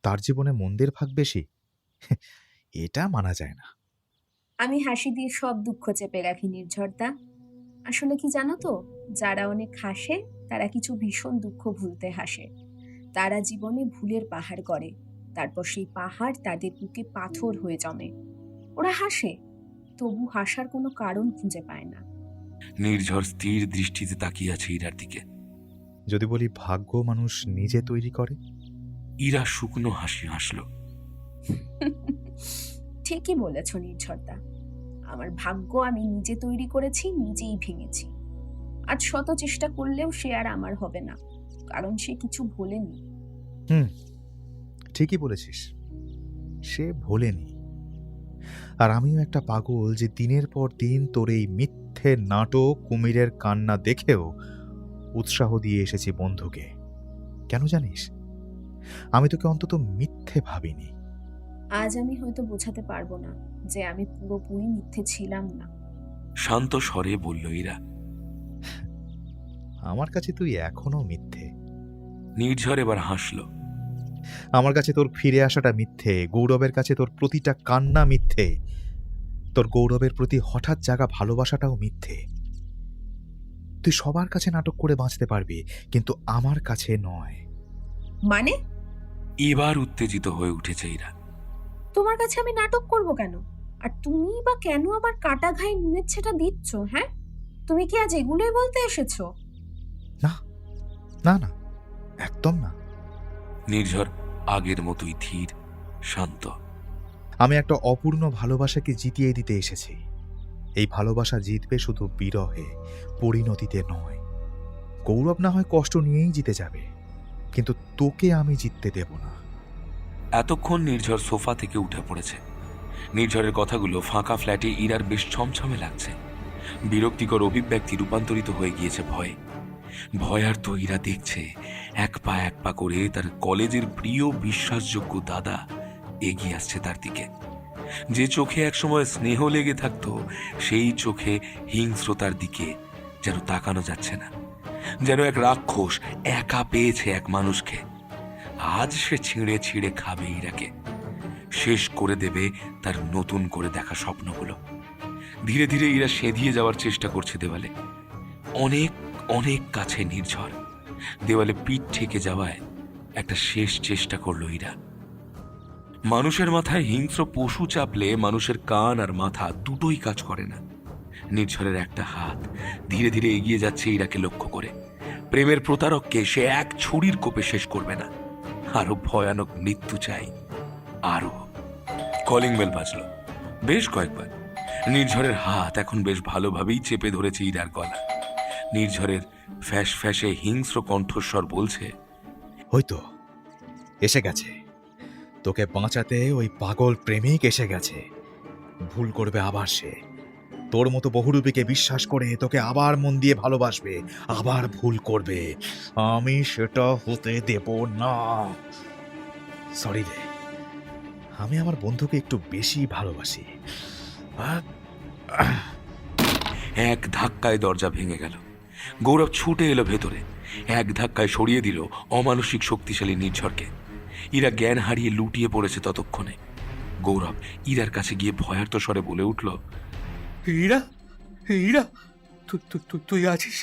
তার জীবনে মন্দের ভাগ বেশি? এটা মানা যায় না। আমি হাসি দিয়ে সব দুঃখ চেপে রাখি নির্ঝরদা। আসলে কি জানো তো, যারা অনেক হাসে তারা কিছু ভীষণ দুঃখ ভুলতে হাসে। তারা জীবনে ভুলের পাহাড় গড়ে, তারপর সেই পাহাড় তাদের বুকে পাথর হয়ে জমে। ওরা হাসে, তবু হাসার কোনো কারণ খুঁজে পায় না। নির্ঝর স্থির দৃষ্টিতে তাকিয়ে আছে ইরার দিকে। যদি বলি ভাগ্য মানুষ নিজে তৈরি করে। ইরা শুকনো হাসি হাসল। ঠিকই বলেছ নির্ঝরদা, আমার ভাগ্য আমি নিজে তৈরি করেছি, নিজেই ভেঙেছি। আজ শত চেষ্টা করলেও সে আর আমার হবে না, কারণ সে কিছু ভোলেনি। ঠিকই বলেছিস, সে ভোলেনি। আর আমিও একটা পাগল যে দিনের পর দিন তোর এই মিথ্যে নাটক, কুমিরের কান্না দেখেও উৎসাহ দিয়ে এসেছি বন্ধুকে। কেন জানিস? আমি তোকে অন্তত মিথ্যে ভাবিনি। আজ আমি হয়তো বোঝাতে পারবো না যে আমি পুরোপুরি মিথ্যে ছিলাম না। শান্ত স্বরে বলল ইরা। আমার কাছে তুই এখনো মিথ্যে। নির্ঝর এবার হাসল। আমার কাছে তোর ফিরে আসাটা মিথ্যে, গৌরবের কাছে তোর প্রতিটা কান্না মিথ্যে, তোর গৌরবের প্রতি হঠাৎ জাগা ভালোবাসাটাও মিথ্যে। তুই সবার কাছে নাটক করে বাঁচতে পারবি, কিন্তু আমার কাছে নয়। মানে? এবার উত্তেজিত হয়ে উঠেছে ইরা। তোমার কাছে আমি নাটক করব কেন? আর তুমি বা কেন আবার কাটা ঘায়ে নুনের ছেটা দিচ্ছ? হ্যাঁ, তুমি কি আজ এগুলোই বলতে এসেছো? না না না, একদম না। নির্ঝর আগের মতোই ধীর, শান্ত। আমি একটা অপূর্ণ ভালোবাসাকে জিতিয়ে দিতে এসেছি। এই ভালোবাসা জিতবে শুধু বিরহে, পরিণতিতে নয়। গৌরব না হয় কষ্ট নিয়েই জিতে যাবে, কিন্তু তোকে আমি জিততে দেব না। এতক্ষণ নির্ঝর সোফা থেকে উঠে পড়েছে। নির্ঝরের কথাগুলো ফাঁকা ফ্ল্যাটে ইরার বেশ ছমছমে লাগছে। বিরক্তিকর অভিব্যক্তি রূপান্তরিত হয়ে গিয়েছে ভয়ে। ভয়ার তো ইরা দেখছে এক পা করে তার কলেজের প্রিয় বিশ্বাসযোগ্য দাদা এগিয়ে আসছে তার দিকে। যে চোখে একসময় স্নেহ লেগে থাকতো সেই চোখে হিংস্রতার দিকে যেন তাকানো যাচ্ছে না। যেন এক রাক্ষস একা পেয়েছে এক মানুষকে। আজ সে ছিঁড়ে ছিঁড়ে খাবে ইরাকে, শেষ করে দেবে তার নতুন করে দেখা স্বপ্নগুলো। ধীরে ধীরে ইরা সেঁধিয়ে যাওয়ার চেষ্টা করছে দেওয়ালে। অনেক অনেক কাছে নির্ঝর। দেওয়ালে পিঠ ঠেকে যাওয়ায় একটা শেষ চেষ্টা করলো ইরা। মানুষের মাথায় হিংস্র পশু চাপলে মানুষের কান আর মাথা দুটোই কাজ করে না। নির্ঝরের একটা হাত ধীরে ধীরে এগিয়ে যাচ্ছে ইরাকে লক্ষ্য করে। প্রেমের প্রতারককে সে এক ছুরির কোপে শেষ করবে না, আরো ভয়ানক মৃত্যু চাই। আরো কলিং বেল বাজলো বেশ কয়েকবার। নির্ঝরের হাত এখন বেশ ভালোভাবেই চেপে ধরেছে ইরার গলা। নির্ঝরের ফ্যাস ফ্যাসে হিংস্র কণ্ঠস্বর বলছে, হয়তো এসে গেছে, তোকে বাঁচাতে ওই পাগল প্রেমিক এসে গেছে। ভুল করবে আবার সে, তোর মতো বহুরূপীকে বিশ্বাস করে তোকে আবার মন দিয়ে ভালোবাসবে, আবার ভুল করবে। আমি সেটা হতে দেব না। সরি রে, আমি আমার বন্ধুকে একটু বেশি ভালোবাসি। এক ধাক্কায় দরজা ভেঙে গেল। গৌরব ছুটে এলো ভেতরে, এক ধাক্কায় সরিয়ে দিল অমানসিক শক্তিশালী নির্ঝরকে। ইরা জ্ঞান হারিয়ে লুটিয়ে পড়েছে ততক্ষণে। গৌরব ইরার কাছে গিয়ে ভয়ার্ত স্বরে বলে উঠল, ইরা, ইরা, তুই আছিস?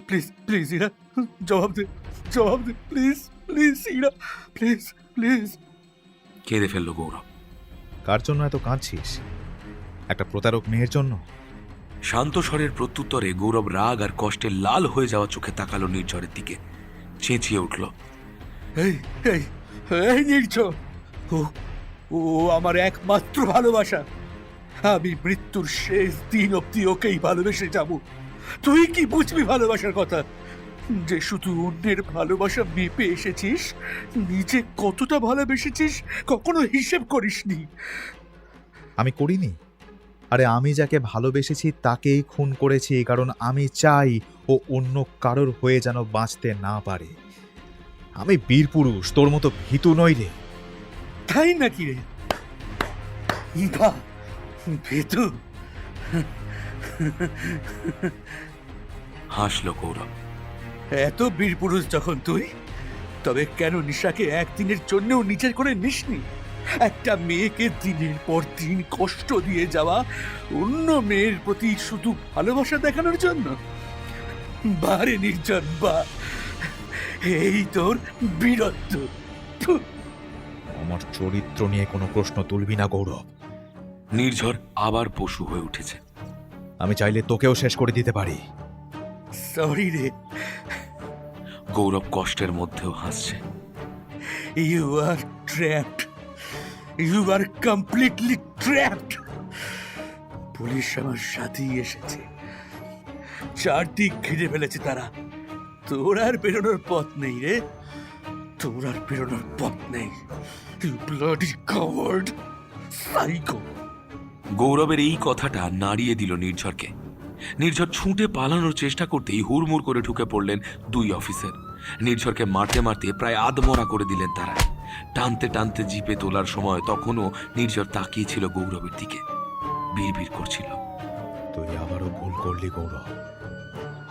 প্লিজ প্লিজ ইরা, জবাব দে, জবাব দে, please please Ira, please please. কেঁদে ফেললো গৌরব। কার জন্য এত কাঁদছিস? একটা প্রতারক মেয়ের জন্য? শান্ত স্বরের প্রত্যুত্তরে গৌরব রাগ আর কষ্টে লাল হয়ে যাওয়া চোখে তাকালো নির্ঝরের দিকে। চেঁচিয়ে উঠল, এই এই এই নির্ঝর, ও ও আমার একমাত্র ভালোবাসা। আমি মৃত্যুর শেষ দিন অব্দি ওকেই ভালোবেসে যাব। তুই কি বুঝবি ভালোবাসার কথা? যে শুধু অন্যের ভালোবাসা মেপে এসেছিস, নিজে কতটা ভালোবেসেছিস কখনো হিসেব করিসনি। আমি করিনি। আরে আমি যাকে ভালোবেসেছি তাকেই খুন করেছি, কারণ আমি চাই ও অন্য কারোর হয়ে যেন বাঁচতে না পারে। আমি বীর পুরুষ, তোর মতো ভীতু নই রে। তাই নাকি রে? বাহ, ভেতু। হাসলো গৌরব। এত বীর পুরুষ যখন তুই, তবে কেন নিশাকে একদিনের জন্যও নিজের করে নিসনি? একটা মেয়েকে দিনের পর দিন কষ্ট দিয়ে যাওয়া অন্য মেয়ের প্রতি শুধু ভালোবাসা দেখানোর জন্য? বারে নির্জন, বা এই তোর বীরত্ব। থু। আমার চরিত্র নিয়ে কোনো প্রশ্ন তুলবি না গৌরব। নির্ঝর আবার পশু হয়ে উঠেছে। আমি চাইলে তোকেও শেষ করে দিতে পারি। সরি রে। গৌরব কষ্টের মধ্যেও হাসছে। You are trapped, you are completely trapped. Police আমার সাথেই এসেছে, চারদিক ঘিরে ফেলেছে তারা। তোর আর বেরোনোর পথ নেই রে, তোর আর বেরোনোর পথ নেই। You bloody coward psycho. গৌরবের এই কথাটা নাড়িয়ে দিল নির্ঝরকে। নির্ঝর ছুটে পালানোর চেষ্টা করতেই হুড়মুড় করে ঢুকে পড়লেন দুই অফিসার। নির্ঝরকে মারতে মারতে প্রায় আধমরা করে দিলেন তারা। টানতে টানতে জিপে তোলার সময় তখনও নির্ঝর তাকিয়েছিল গৌরবের দিকে, বিড়বিড় করছিল, তুই আবারও ভুল করলি গৌরব,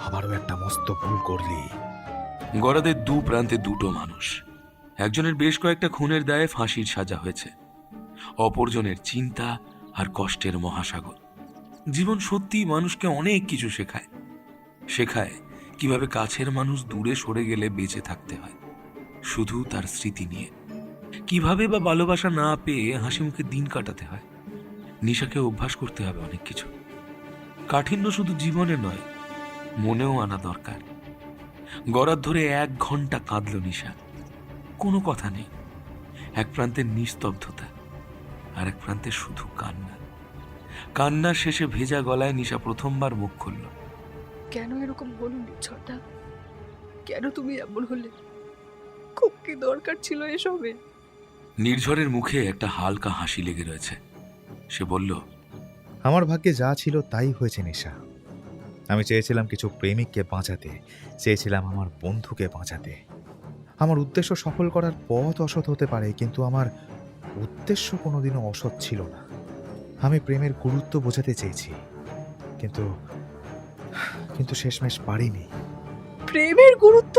আবারও একটা মস্ত ভুল করলি। গরাদের দু প্রান্তে দুটো মানুষ। একজনের বেশ কয়েকটা খুনের দায়ে ফাঁসির সাজা হয়েছে, অপরজনের চিন্তা আর কষ্টের মহাসাগর। জীবন সত্যি মানুষকে অনেক কিছু শেখায়। শেখায় কিভাবে কাছের মানুষ দূরে সরে গেলে বেঁচে থাকতে হয় শুধু তার স্মৃতি নিয়ে, কিভাবে বা ভালোবাসা না পেয়ে হাসি মুখে দিন কাটাতে হয়। নিশাকে অভ্যাস করতে হবে অনেক কিছু। কাঠিন্য শুধু জীবনে নয়, মনেও আনা দরকার। গরাদ ধরে 1 ঘন্টা কাঁদল নিশা। কোনো কথা নেই। এক প্রান্তে নিস্তব্ধতা, আর এক প্রান্তে শুধু কান্না। কান্নার শেষে ভেজা গলায় নিশা প্রথমবার মুখ খুলল। কেন এরকম হলো নির্ঝরদা? কেন তুমি এমন হলে? খুব কি দরকার ছিল এসবে? নির্ঝরের মুখে একটা হালকা হাসি লেগে রয়েছে। সে বলল, আমার ভাগ্যে যা ছিল তাই হয়েছে নিশা। আমি চেয়েছিলাম কিছু প্রেমিককে বাঁচাতে, চেয়েছিলাম আমার বন্ধুকে বাঁচাতে। আমার উদ্দেশ্য সফল করার পথ অসৎ হতে পারে, কিন্তু আমার উদ্দেশ্য কোনোদিনও অসৎ ছিল না। আমি প্রেমের গুরুত্ব বোঝাতে চেয়েছি, কিন্তু কিন্তু শেষমেশ পারিনি। প্রেমের গুরুত্ব?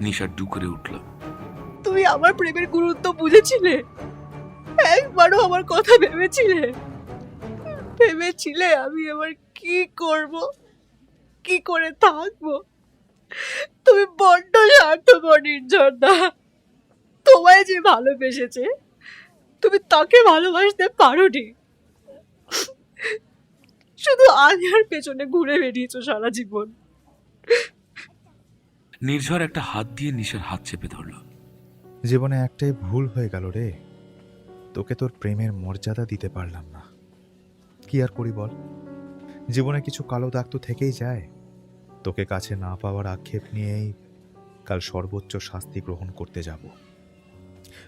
নিশা ডু করে উঠল। তুমি আমার প্রেমের গুরুত্ব বুঝেছিলে? একবারও আমার কথা ভেবেছিলে? ভেবেছিলে আমি এবার কি করব, কি করে থাকবো? তুমি বড্ড স্বার্থপর নির্ঝরদা। তোমায় যে ভালোবেসেছে, তুমি তাকে ভালোবাসতে পারোনি। শুধু আলিয়ার পেছনে ঘুরে বেরিয়েছো সারা জীবন। নির্ঝর একটা হাত দিয়ে নিশার হাত চেপে ধরল। জীবনে একটাই ভুল হয়ে গেল রে, তোকে তোর প্রেমের মর্যাদা দিতে পারলাম না। কি আর করি বল, জীবনে কিছু কালো দাগ তো থেকেই যায়। তোকে কাছে না পাওয়ার আক্ষেপ নিয়েই কাল সর্বোচ্চ শাস্তি গ্রহণ করতে যাব।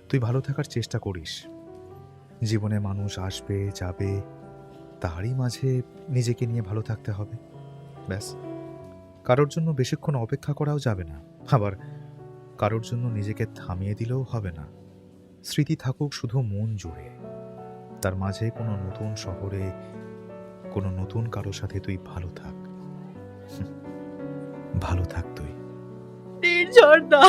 তুই ভালো থাকার চেষ্টা করিস। জীবনে মানুষ আসবে যাবে, তারই মাঝে নিজেকে নিয়ে ভালো থাকতে হবে, ব্যাস। কারোর জন্য বেশিক্ষণ অপেক্ষা করাও যাবে না, আবার কারোর জন্য নিজেকে থামিয়ে দিলেও হবে না। স্মৃতি থাকুক শুধু মন জুড়ে, তার মাঝে কোনো নতুন শহরে কোনো নতুন কারোর সাথে তুই ভালো থাক। ভালো থাক তুই। নির্ঝরদা,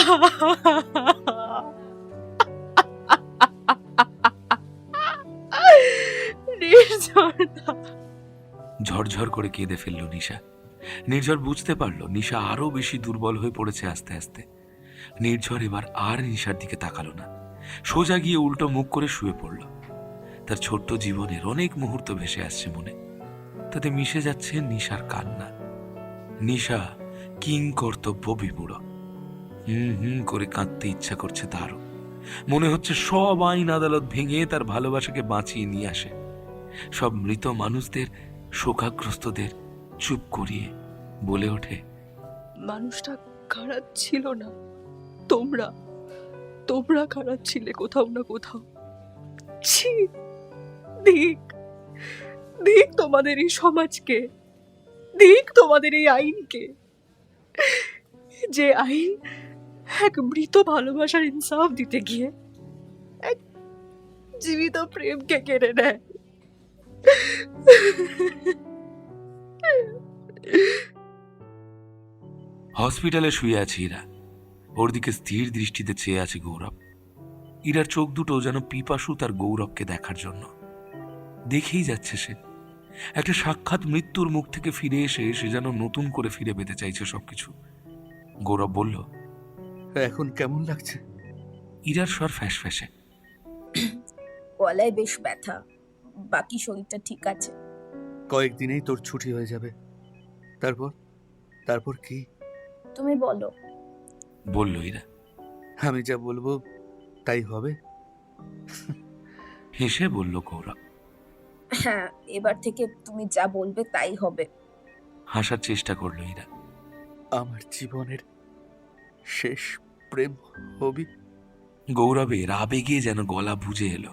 নির্ঝরদা। ঝরঝর করে কেঁদে ফেলল নিশা। নির্ঝর বুঝতে পারল নিশা আরো বেশি দুর্বল হয়ে পড়েছে আস্তে আস্তে। নির্ঝর এবার আর নিশার দিকে তাকালো না, সোজা গিয়ে উল্টো মুখ করে শুয়ে পড়ল। তার ছোট্ট জীবনের অনেক মুহূর্ত ভেসে আসছে মনে, তাতে মিশে যাচ্ছে নিশার কান্না। নিশা কিং কর্তব্য বিমূঢ়, করে কাঁদতে ইচ্ছা করছে তারও। মনে হচ্ছে সব আইন আদালত ভেঙে তার ভালোবাসাকে বাঁচিয়ে নিয়ে আসে, সব মৃত মানুষদের, শোকাগ্রস্তদের চুপ করিয়ে বলে ওঠে, মানুষটা খারাপ ছিল না, তোমরা তোমরা খারাপ ছিলে কোথাও না কোথাও। ছি, দিক দিক তোমাদের এই সমাজকে, দিক তোমাদের এই আইনকে, যে আইন এক মৃত ভালোবাসার ইনসাফ দিতে গিয়ে এক জীবিত প্রেমকে কেড়ে নেয়। হসপিটালে শুয়ে আছে ইরা। ওর দিকে স্থির দৃষ্টিতে চেয়ে আছে গৌরব। ইরার চোখ দুটো যেন পিপাসু তার গৌরবকে দেখার জন্য। দেখেই যাচ্ছে সে, একটা সাক্ষাৎ মৃত্যুর মুখ থেকে ফিরে এসে সে যেন নতুন করে ফিরে পেতে চাইছে সবকিছু। গৌরব বলল, এখন কেমন লাগছে? ইরার স্বর ফ্যাসফ্যাসে। গলায় বেশ ব্যথা, বাকি শরীরটা ঠিক আছে। কয়েকদিনেই তোর ছুটি হয়ে যাবে। তারপর তারপর কি? তুমি বলো। বলল ইরা। আমি যা বলবো তাই হবে? হেসে বলল গৌরব। হ্যাঁ, এবার থেকে তুমি যা বলবে তাই হবে। হাসার চেষ্টা করলো ইরা। আমার জীবনের শেষ প্রেম হবি? গৌরবের আবেগে যেন গলা বুঝে এলো।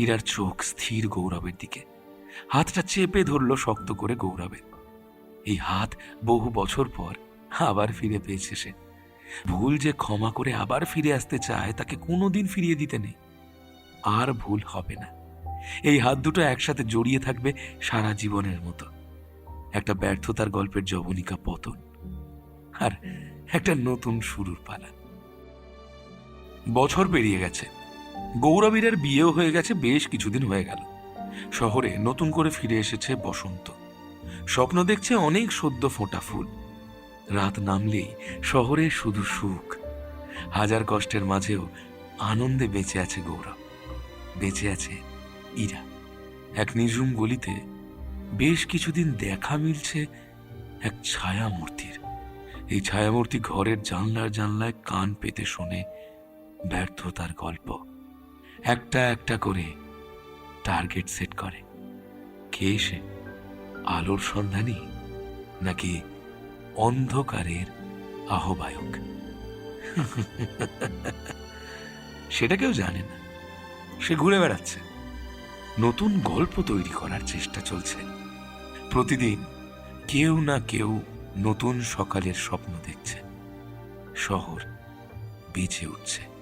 ইরার চোখ স্থির গৌরবের দিকে, হাতটা চেপে ধরলো শক্ত করে গৌরবের। এই হাত বহু বছর পর আবার ফিরে পেয়েছে সে। ভুল যে ক্ষমা করে আবার ফিরে আসতে চায়, তাকে কোনোদিন ফিরিয়ে দিতে নেই। আর ভুল হবে না। এই হাত দুটো একসাথে জড়িয়ে থাকবে সারা জীবনের মতো। একটা ব্যর্থতার গল্পের যবনিকা পতন, আর একটা নতুন শুরুর পালা। বছর পেরিয়ে গেছে। গৌরবীরের বিয়েও হয়ে গেছে, বেশ কিছুদিন হয়ে গেল। শহরে নতুন করে ফিরে এসেছে বসন্ত। স্বপ্ন দেখছে অনেক সদ্য ফোটা ফুল। রাত নামলেই শহরে শুধু সুখ। হাজার কষ্টের মাঝেও আনন্দে বেঁচে আছে গৌরব, বেঁচে আছে ইরা। এক নিঝুম গলিতে বেশ কিছুদিন দেখা মিলছে এক ছায়ামূর্তির। এই ছায়ামূর্তি ঘরের জানলায় কান পেতে শোনে ব্যর্থতার গল্প। একটা একটা করে টার্গেট সেট করে। কে সে? আলোর সন্ধানী নাকি অন্ধকারের আহ্বায়ক? সেটা কেউ জানে না। সে ঘুরে বেড়াচ্ছে, নতুন গল্প তৈরি করার চেষ্টা চলছে। প্রতিদিন কেউ না কেউ নতুন সকালের স্বপ্ন দেখছে। শহর বেঁচে উঠছে।